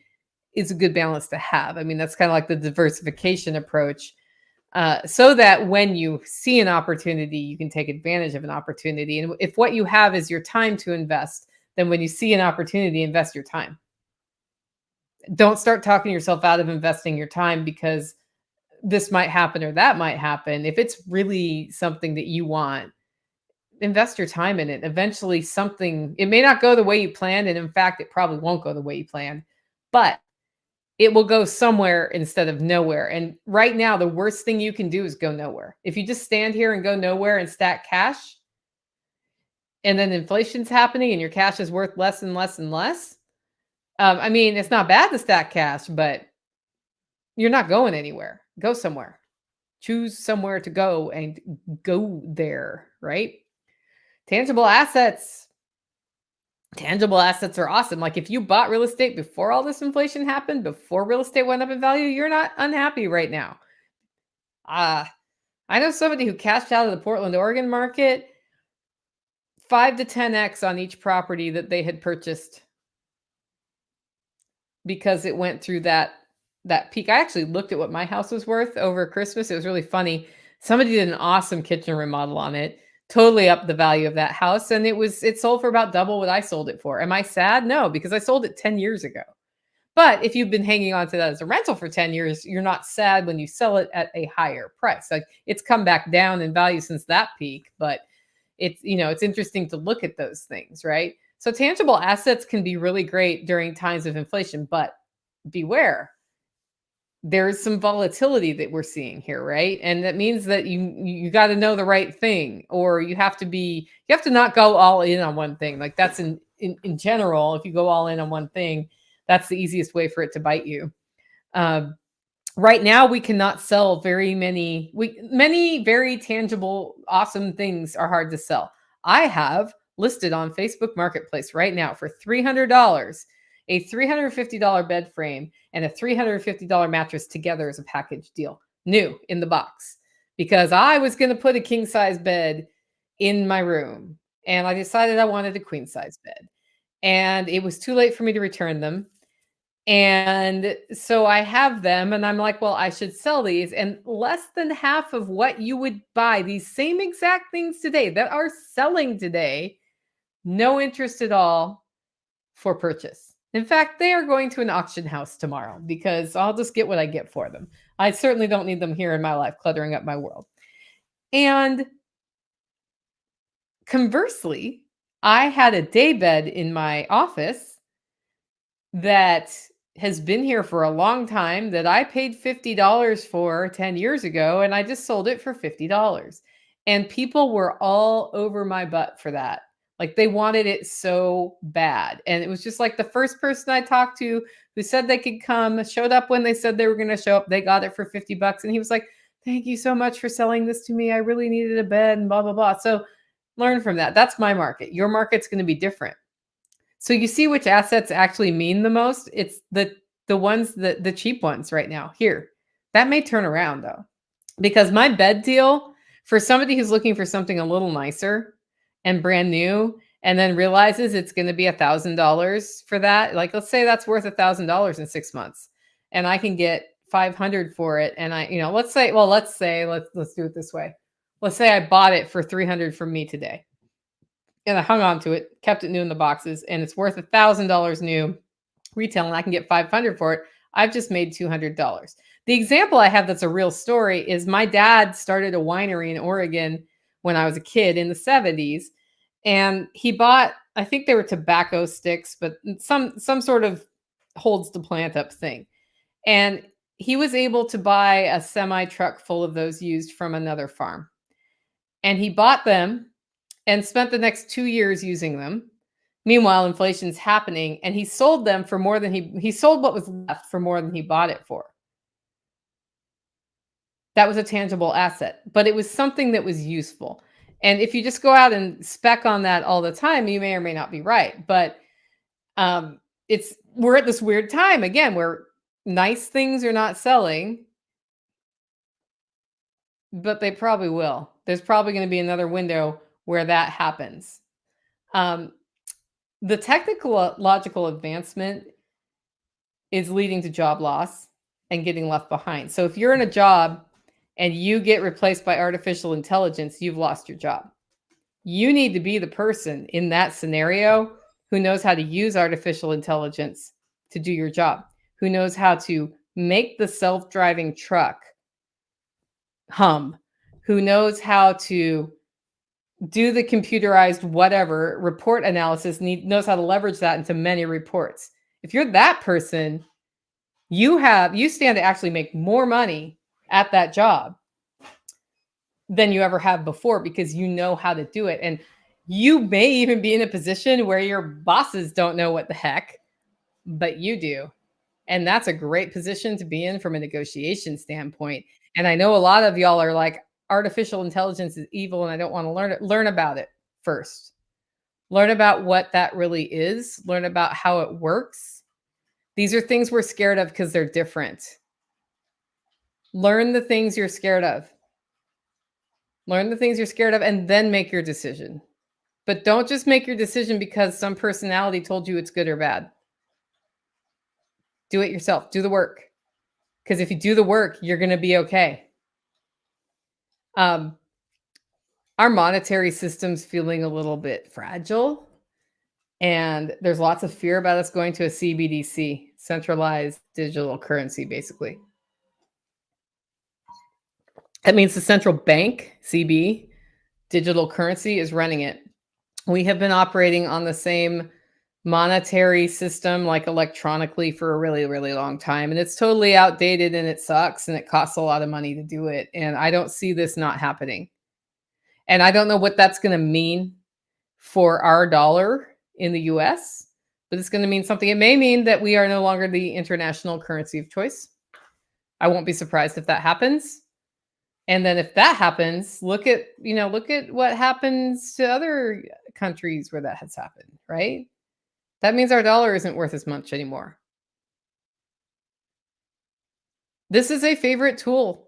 is a good balance to have. I mean, that's kind of like the diversification approach. So that when you see an opportunity, you can take advantage of an opportunity. And if what you have is your time to invest, then when you see an opportunity, invest your time. Don't start talking yourself out of investing your time because this might happen or that might happen. If it's really something that you want, invest your time in it. Eventually it may not go the way you planned. And in fact, it probably won't go the way you planned, but it will go somewhere instead of nowhere. And right now, the worst thing you can do is go nowhere. If you just stand here and go nowhere and stack cash, and then inflation's happening and your cash is worth less and less and less. I mean, it's not bad to stack cash, but you're not going anywhere. Go somewhere. Choose somewhere to go and go there, right? Tangible assets. Tangible assets are awesome. Like if you bought real estate before all this inflation happened, before real estate went up in value, you're not unhappy right now. I know somebody who cashed out of the Portland, Oregon market 5 to 10x on each property that they had purchased because it went through that peak. I actually looked at what my house was worth over Christmas. It was really funny. Somebody did an awesome kitchen remodel on it, totally upped the value of that house, and it sold for about double what I sold it for. Am I sad? No, because I sold it 10 years ago. But if you've been hanging on to that as a rental for 10 years, you're not sad when you sell it at a higher price. Like it's come back down in value since that peak, but it's interesting to look at those things, right? So tangible assets can be really great during times of inflation, but beware. There's some volatility that we're seeing here, right? And that means that you got to know the right thing, or you have to not go all in on one thing. Like that's in general, if you go all in on one thing, that's the easiest way for it to bite you. Right now, we cannot sell many very tangible, awesome things are hard to sell. I have listed on Facebook Marketplace right now for $300, a $350 bed frame and a $350 mattress together as a package deal, new in the box, because I was going to put a king size bed in my room and I decided I wanted a queen size bed and it was too late for me to return them. And so I have them and I'm like, well, I should sell these. And less than half of what you would buy these same exact things today that are selling today, no interest at all for purchase. In fact, they are going to an auction house tomorrow because I'll just get what I get for them. I certainly don't need them here in my life, cluttering up my world. And conversely, I had a day bed in my office that has been here for a long time that I paid $50 for 10 years ago, and I just sold it for $50. And people were all over my butt for that. Like they wanted it so bad. And it was just like the first person I talked to who said they could come, showed up when they said they were going to show up. They got it for $50. And he was like, thank you so much for selling this to me. I really needed a bed and blah, blah, blah. So learn from that. That's my market. Your market's going to be different. So you see which assets actually mean the most. It's the ones the cheap ones right now. Here, that may turn around though, because my bed deal for somebody who's looking for something a little nicer and brand new, and then realizes it's going to be $1,000 for that. Like let's say that's worth $1,000 in 6 months, and I can get 500 for it. And let's do it this way. Let's say I bought it for 300 from me today. And I hung on to it, kept it new in the boxes, and it's worth $1,000 new retail, and I can get 500 for it. I've just made $200. The example I have that's a real story is my dad started a winery in Oregon when I was a kid in the 70s, and he bought, I think they were tobacco sticks, but some sort of holds the plant up thing. And he was able to buy a semi truck full of those used from another farm. And he bought them and spent the next 2 years using them. Meanwhile, inflation's happening, and he sold them for more than he sold what was left for more than he bought it for. That was a tangible asset, but it was something that was useful. And if you just go out and spec on that all the time, you may or may not be right. But we're at this weird time again where nice things are not selling, but they probably will. There's probably going to be another window where that happens. The technological advancement is leading to job loss and getting left behind. So if you're in a job and you get replaced by artificial intelligence, you've lost your job. You need to be the person in that scenario who knows how to use artificial intelligence to do your job, who knows how to make the self-driving truck hum, who knows how to do the computerized whatever report analysis, knows how to leverage that into many reports. If you're that person, you stand to actually make more money at that job than you ever have before because you know how to do it. And you may even be in a position where your bosses don't know what the heck, but you do. And that's a great position to be in from a negotiation standpoint. And I know a lot of y'all are like, artificial intelligence is evil and I don't want to learn it. Learn about it first. Learn about what that really is. Learn about how it works. These are things we're scared of because they're different. Learn the things you're scared of. Learn the things you're scared of and then make your decision. But don't just make your decision because some personality told you it's good or bad. Do it yourself. Do the work. Because if you do the work, you're going to be okay. Our monetary system's feeling a little bit fragile. And there's lots of fear about us going to a CBDC, centralized digital currency, basically. That means the central bank, CB, digital currency, is running it. We have been operating on the same monetary system, like electronically, for a really, really long time. And it's totally outdated and it sucks and it costs a lot of money to do it. And I don't see this not happening. And I don't know what that's going to mean for our dollar in the US, but it's going to mean something. It may mean that we are no longer the international currency of choice. I won't be surprised if that happens. And then if that happens, look at what happens to other countries where that has happened, right? That means our dollar isn't worth as much anymore. This is a favorite tool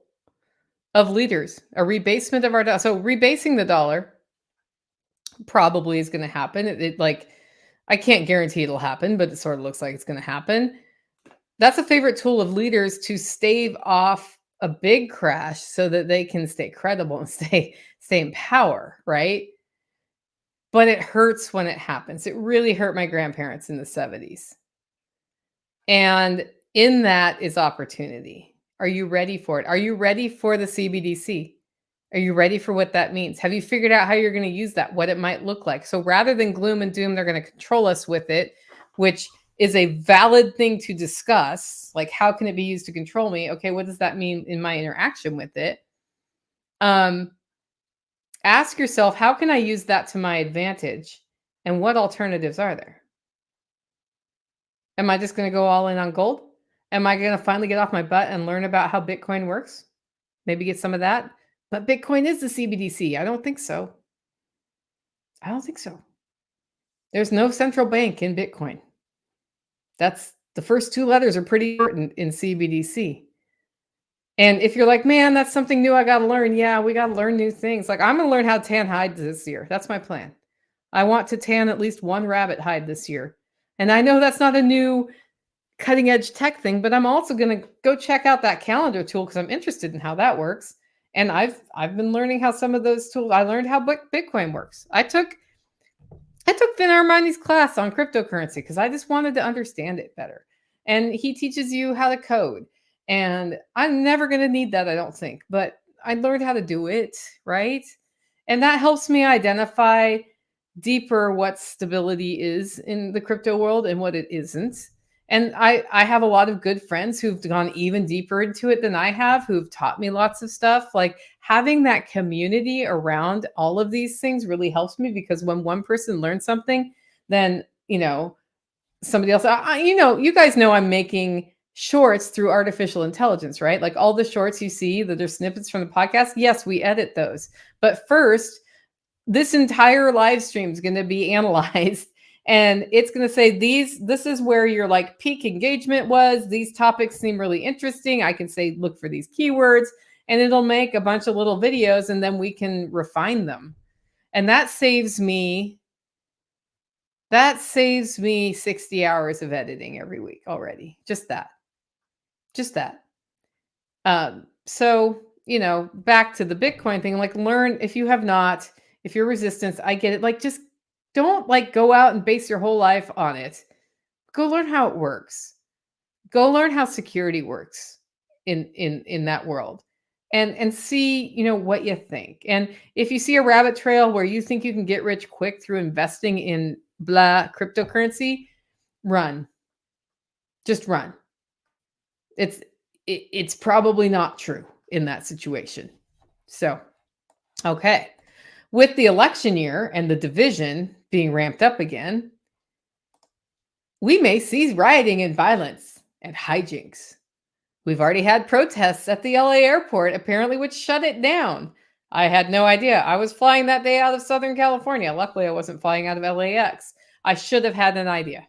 of leaders, a rebasement of our dollar. So rebasing the dollar probably is going to happen. I can't guarantee it'll happen, but it sort of looks like it's going to happen. That's a favorite tool of leaders to stave off a big crash so that they can stay credible and stay in power, right? But it hurts when it happens. It really hurt my grandparents in the 70s. And in that is opportunity. Are you ready for it? Are you ready for the CBDC? Are you ready for what that means? Have you figured out how you're going to use that, what it might look like? So rather than gloom and doom, they're going to control us with it, which is a valid thing to discuss. Like, how can it be used to control me? Okay, what does that mean in my interaction with it? Ask yourself, how can I use that to my advantage? And what alternatives are there? Am I just going to go all in on gold? Am I going to finally get off my butt and learn about how Bitcoin works? Maybe get some of that. But Bitcoin is the CBDC. I don't think so. I don't think so. There's no central bank in Bitcoin. That's the first two letters are pretty important in CBDC. And if you're like, man, that's something new I got to learn. Yeah, we got to learn new things. Like, I'm going to learn how to tan hide this year. That's my plan. I want to tan at least one rabbit hide this year. And I know that's not a new cutting edge tech thing, but I'm also going to go check out that calendar tool because I'm interested in how that works. And I've been learning how some of those tools, I learned how Bitcoin works. I took Vin Armani's class on cryptocurrency because I just wanted to understand it better. And he teaches you how to code. And I'm never going to need that, I don't think. But I learned how to do it, right? And that helps me identify deeper what stability is in the crypto world and what it isn't. And I have a lot of good friends who've gone even deeper into it than I have, who've taught me lots of stuff. Like, having that community around all of these things really helps me, because when one person learns something, then, somebody else, you guys know I'm making shorts through artificial intelligence, right? Like, all the shorts you see that are snippets from the podcast. Yes, we edit those. But first, this entire live stream is going to be analyzed. And it's going to say, this is where your like peak engagement was. These topics seem really interesting. I can say, look for these keywords, and it'll make a bunch of little videos, and then we can refine them. And that saves me 60 hours of editing every week already. Just that. So, back to the Bitcoin thing, like, learn, if you're resistant, I get it. Like, just don't like go out and base your whole life on it. Go learn how it works. Go learn how security works in that world, and see, what you think. And if you see a rabbit trail where you think you can get rich quick through investing in blah cryptocurrency, run. Just run. It's probably not true in that situation. So, okay. With the election year and the division being ramped up again, we may see rioting and violence and hijinks. We've already had protests at the LA airport, apparently, which shut it down. I had no idea. I was flying that day out of Southern California. Luckily, I wasn't flying out of LAX. I should have had an idea.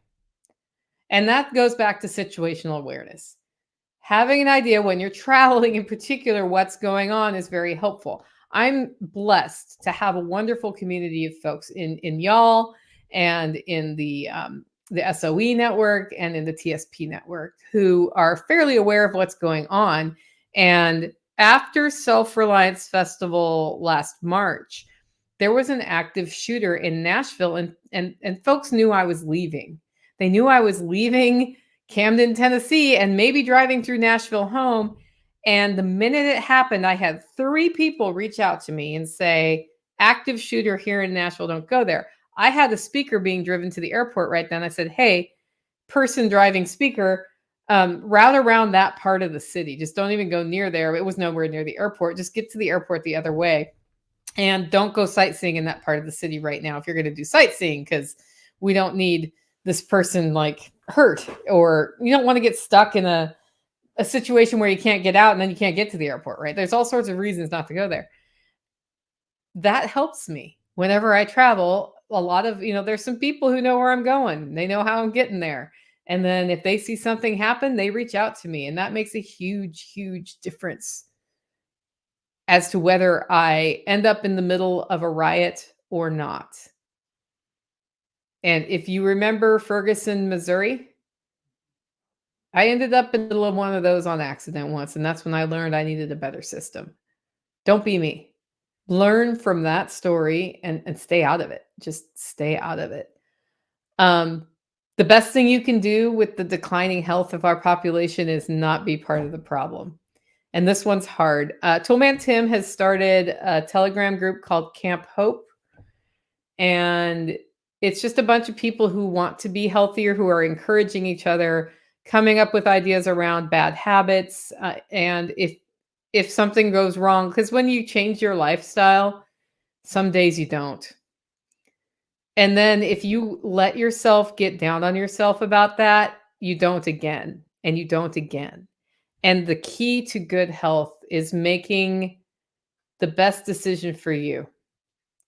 And that goes back to situational awareness. Having an idea when you're traveling, in particular, what's going on is very helpful. I'm blessed to have a wonderful community of folks in y'all and in the SOE network and in the TSP network who are fairly aware of what's going on. And after Self-Reliance Festival last March, there was an active shooter in Nashville, and folks knew I was leaving. They knew I was leaving Camden, Tennessee, and maybe driving through Nashville home. And the minute it happened, I had 3 people reach out to me and say, active shooter here in Nashville, don't go there. I had a speaker being driven to the airport right then. I said, hey, person driving speaker, route around that part of the city. Just don't even go near there. It was nowhere near the airport. Just get to the airport the other way. And don't go sightseeing in that part of the city right now if you're going to do sightseeing, because we don't need this person like hurt, or you don't want to get stuck in a situation where you can't get out and then you can't get to the airport, right? There's all sorts of reasons not to go there. That helps me whenever I travel. A lot of, there's some people who know where I'm going. They know how I'm getting there. And then if they see something happen, they reach out to me. And that makes a huge, huge difference as to whether I end up in the middle of a riot or not. And if you remember Ferguson, Missouri, I ended up in the middle of one of those on accident once, and that's when I learned I needed a better system. Don't be me. Learn from that story and stay out of it. Just stay out of it. The best thing you can do with the declining health of our population is not be part of the problem. And this one's hard. Toolman Tim has started a Telegram group called Camp Hope. And it's just a bunch of people who want to be healthier, who are encouraging each other, coming up with ideas around bad habits. And if something goes wrong, because when you change your lifestyle, some days you don't. And then if you let yourself get down on yourself about that, you don't again, and you don't again. And the key to good health is making the best decision for you,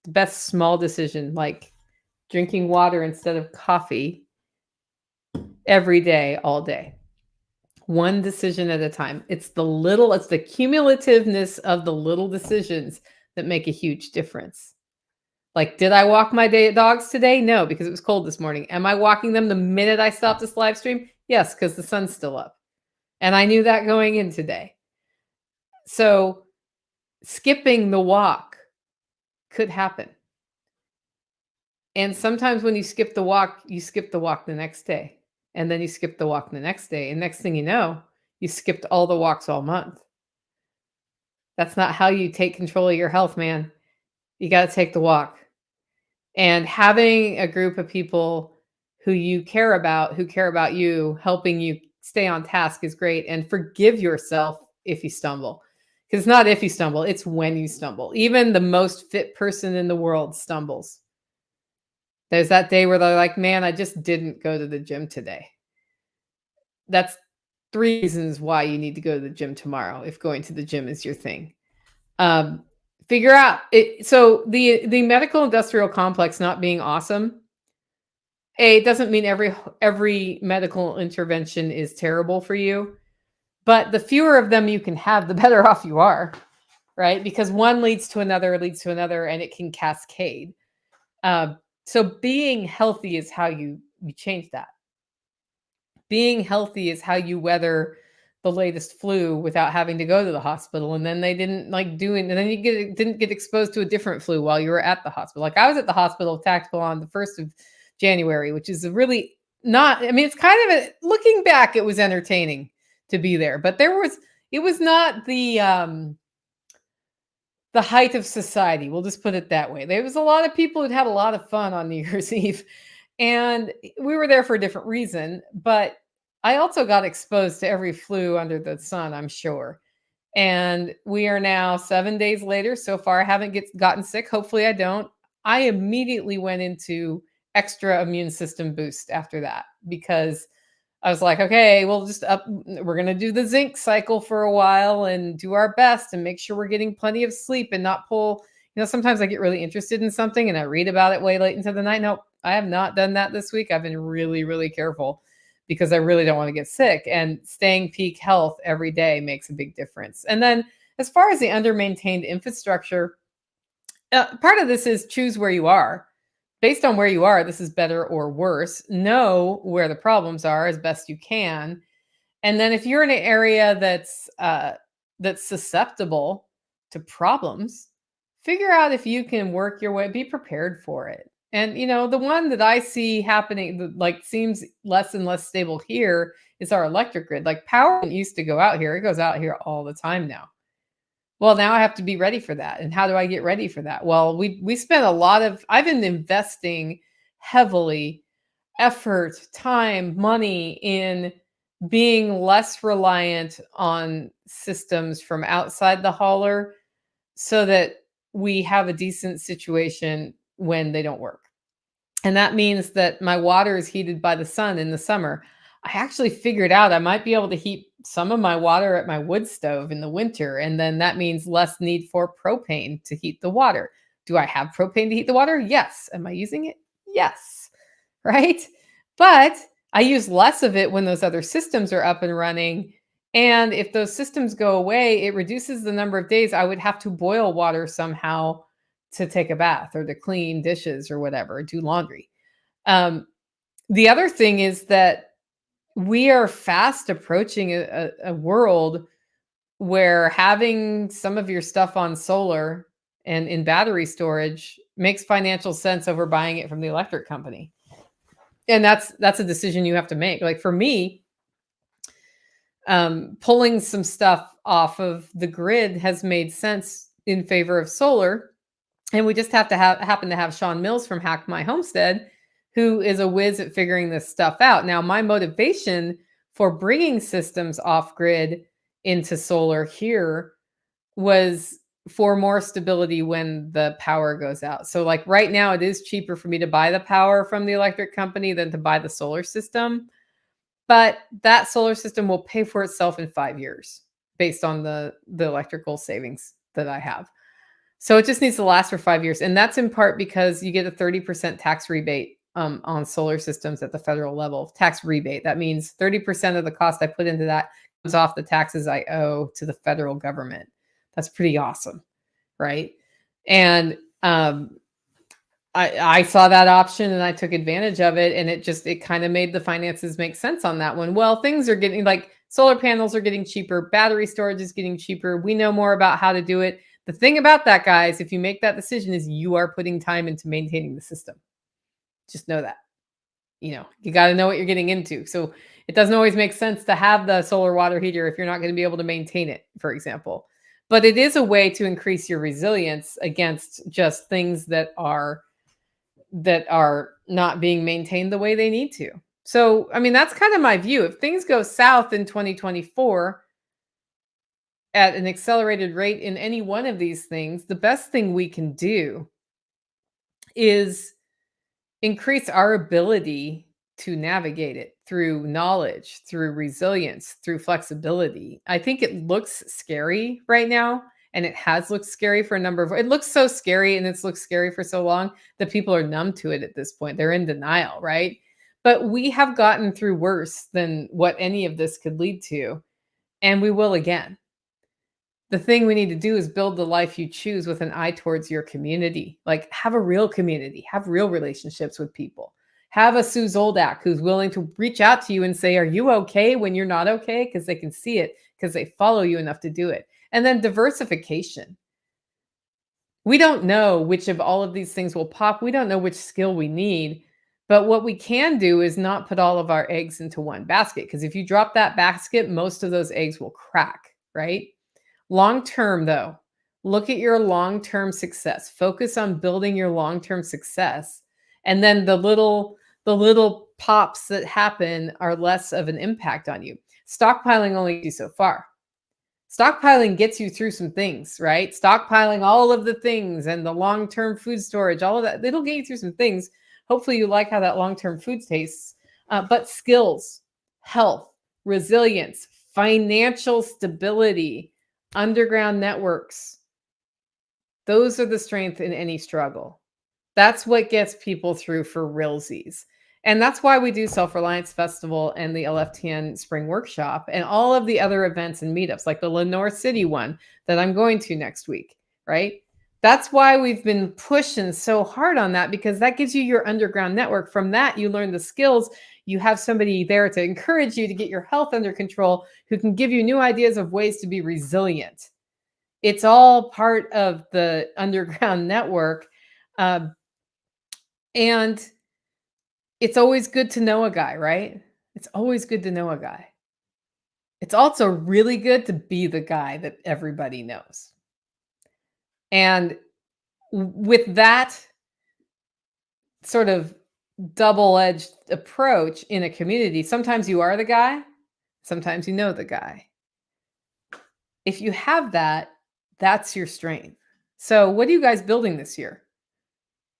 the best small decision, like drinking water instead of coffee every day, all day. One decision at a time. It's the cumulativeness of the little decisions that make a huge difference. Like, did I walk my dogs today? No, because it was cold this morning. Am I walking them the minute I stop this live stream? Yes, because the sun's still up. And I knew that going in today. So skipping the walk could happen. And sometimes when you skip the walk the next day. And then you skip the walk the next day. And next thing you know, you skipped all the walks all month. That's not how you take control of your health, man. You got to take the walk. And having a group of people who you care about, who care about you, helping you stay on task is great. And forgive yourself if you stumble. Because it's not if you stumble, it's when you stumble. Even the most fit person in the world stumbles. There's that day where they're like, man, I just didn't go to the gym today. That's 3 reasons why you need to go to the gym tomorrow if going to the gym is your thing. Figure out it. So the medical industrial complex not being awesome, it doesn't mean every medical intervention is terrible for you, but the fewer of them you can have, the better off you are, right? Because one leads to another, and it can cascade. So being healthy is how you change that. Being healthy is how you weather the latest flu without having to go to the hospital. And then they didn't and then you didn't get exposed to a different flu while you were at the hospital. Like I was at the hospital tactical on the 1st of January, which is really not, it's kind of looking back, it was entertaining to be there, but it was not the height of society. We'll just put it that way. There was a lot of people who'd had a lot of fun on New Year's Eve, and we were there for a different reason, but I also got exposed to every flu under the sun, I'm sure. And we are now 7 days later. So far, I haven't gotten sick. Hopefully I don't. I immediately went into extra immune system boost after that because I was like, okay, we're going to do the zinc cycle for a while and do our best and make sure we're getting plenty of sleep and not pull. Sometimes I get really interested in something and I read about it way late into the night. Nope, I have not done that this week. I've been really, really careful because I really don't want to get sick, and staying peak health every day makes a big difference. And then as far as the under-maintained infrastructure, part of this is choose where you are. Based on where you are, this is better or worse. Know where the problems are as best you can. And then if you're in an area that's susceptible to problems, figure out if you can work your way, be prepared for it. And the one that I see happening that like seems less and less stable here is our electric grid. Like power didn't used to go out here. It goes out here all the time now. Well, now I have to be ready for that. And how do I get ready for that? Well, we spent I've been investing heavily effort, time, money in being less reliant on systems from outside the hauler so that we have a decent situation when they don't work. And that means that my water is heated by the sun in the summer. I actually figured out I might be able to heat some of my water at my wood stove in the winter. And then that means less need for propane to heat the water. Do I have propane to heat the water? Yes. Am I using it? Yes. Right. But I use less of it when those other systems are up and running. And if those systems go away, it reduces the number of days I would have to boil water somehow to take a bath or to clean dishes or whatever, do laundry. The other thing is that we are fast approaching a world where having some of your stuff on solar and in battery storage makes financial sense over buying it from the electric company. And that's a decision you have to make. Like for me, pulling some stuff off of the grid has made sense in favor of solar. And we just have to happen to have Sean Mills from Hack My Homestead, who is a whiz at figuring this stuff out. Now, my motivation for bringing systems off grid into solar here was for more stability when the power goes out. So like right now, it is cheaper for me to buy the power from the electric company than to buy the solar system. But that solar system will pay for itself in 5 years based on the electrical savings that I have. So it just needs to last for 5 years. And that's in part because you get a 30% tax rebate on solar systems at the federal level. Tax rebate. That means 30% of the cost I put into that comes off the taxes I owe to the federal government. That's pretty awesome, right? And I saw that option and I took advantage of it. And it kind of made the finances make sense on that one. Well, things are getting like solar panels are getting cheaper. Battery storage is getting cheaper. We know more about how to do it. The thing about that, guys, if you make that decision, is you are putting time into maintaining the system. Just know that. You got to know what you're getting into. So it doesn't always make sense to have the solar water heater if you're not going to be able to maintain it, for example. But it is a way to increase your resilience against just things that are not being maintained the way they need to. So, I mean, that's kind of my view. If things go south in 2024, at an accelerated rate in any one of these things, the best thing we can do is increase our ability to navigate it through knowledge, through resilience, through flexibility. I think it looks scary right now, and it has looked scary for it looks so scary, and it's looked scary for so long that people are numb to it at this point. They're in denial, right? But we have gotten through worse than what any of this could lead to, and we will again. The thing we need to do is build the life you choose with an eye towards your community. Like have a real community, have real relationships with people. Have a Sue Zoldak who's willing to reach out to you and say, are you okay when you're not okay? Because they can see it, because they follow you enough to do it. And then diversification. We don't know which of all of these things will pop. We don't know which skill we need. But what we can do is not put all of our eggs into one basket. Because if you drop that basket, most of those eggs will crack, right? Long term, though, look at your long-term success. Focus on building your long-term success. And then the little pops that happen are less of an impact on you. Stockpiling only gets you so far. Stockpiling gets you through some things, right? Stockpiling all of the things and the long-term food storage, all of that, it'll get you through some things. Hopefully you like how that long-term food tastes. But skills, health, resilience, financial stability, underground networks. Those are the strength in any struggle. That's what gets people through for realsies. And that's why we do Self-Reliance Festival and the LFTN Spring Workshop and all of the other events and meetups, like the Lenore City one that I'm going to next week, right? That's why we've been pushing so hard on that, because that gives you your underground network. From that, you learn the skills. You have somebody there to encourage you to get your health under control, who can give you new ideas of ways to be resilient. It's all part of the underground network. Um, and it's always good to know a guy, right? It's always good to know a guy. It's also really good to be the guy that everybody knows. And with that sort of double-edged approach in a community, sometimes you are the guy, sometimes you know the guy. If you have that, that's your strength. So what are you guys building this year?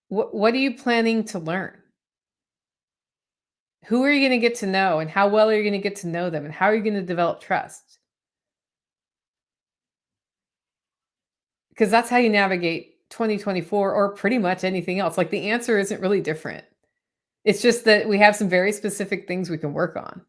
What are you planning to learn? Who are you going to get to know, and how well are you going to get to know them, and how are you going to develop trust? Because that's how you navigate 2024 or pretty much anything else. Like, the answer isn't really different. It's just that we have some very specific things we can work on.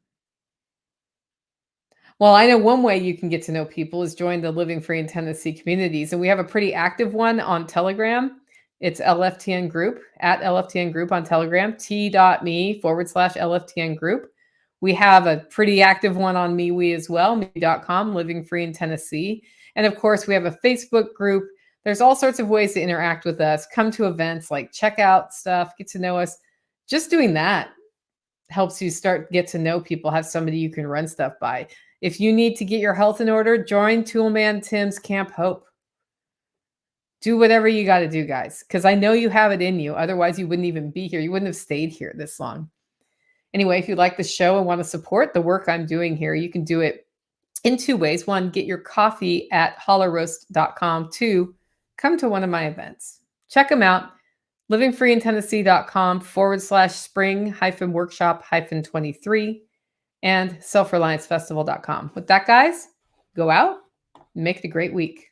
Well, I know one way you can get to know people is join the Living Free in Tennessee communities, and we have a pretty active one on Telegram. It's LFTN Group, at LFTN Group on Telegram, t.me/LFTN Group. We have a pretty active one on MeWe as well, me.com, Living Free in Tennessee. And of course, we have a Facebook group. There's all sorts of ways to interact with us. Come to events, like check out stuff, get to know us. Just doing that helps you get to know people, have somebody you can run stuff by. If you need to get your health in order, join Toolman Tim's Camp Hope. Do whatever you got to do, guys, because I know you have it in you. Otherwise, you wouldn't even be here. You wouldn't have stayed here this long. Anyway, if you like the show and want to support the work I'm doing here, you can do it in two ways. One, get your coffee at hollowroast.com. Two, come to one of my events. Check them out. livingfreeintennessee.com/spring-workshop-23 and selfreliancefestival.com. With that, guys, go out and make it a great week.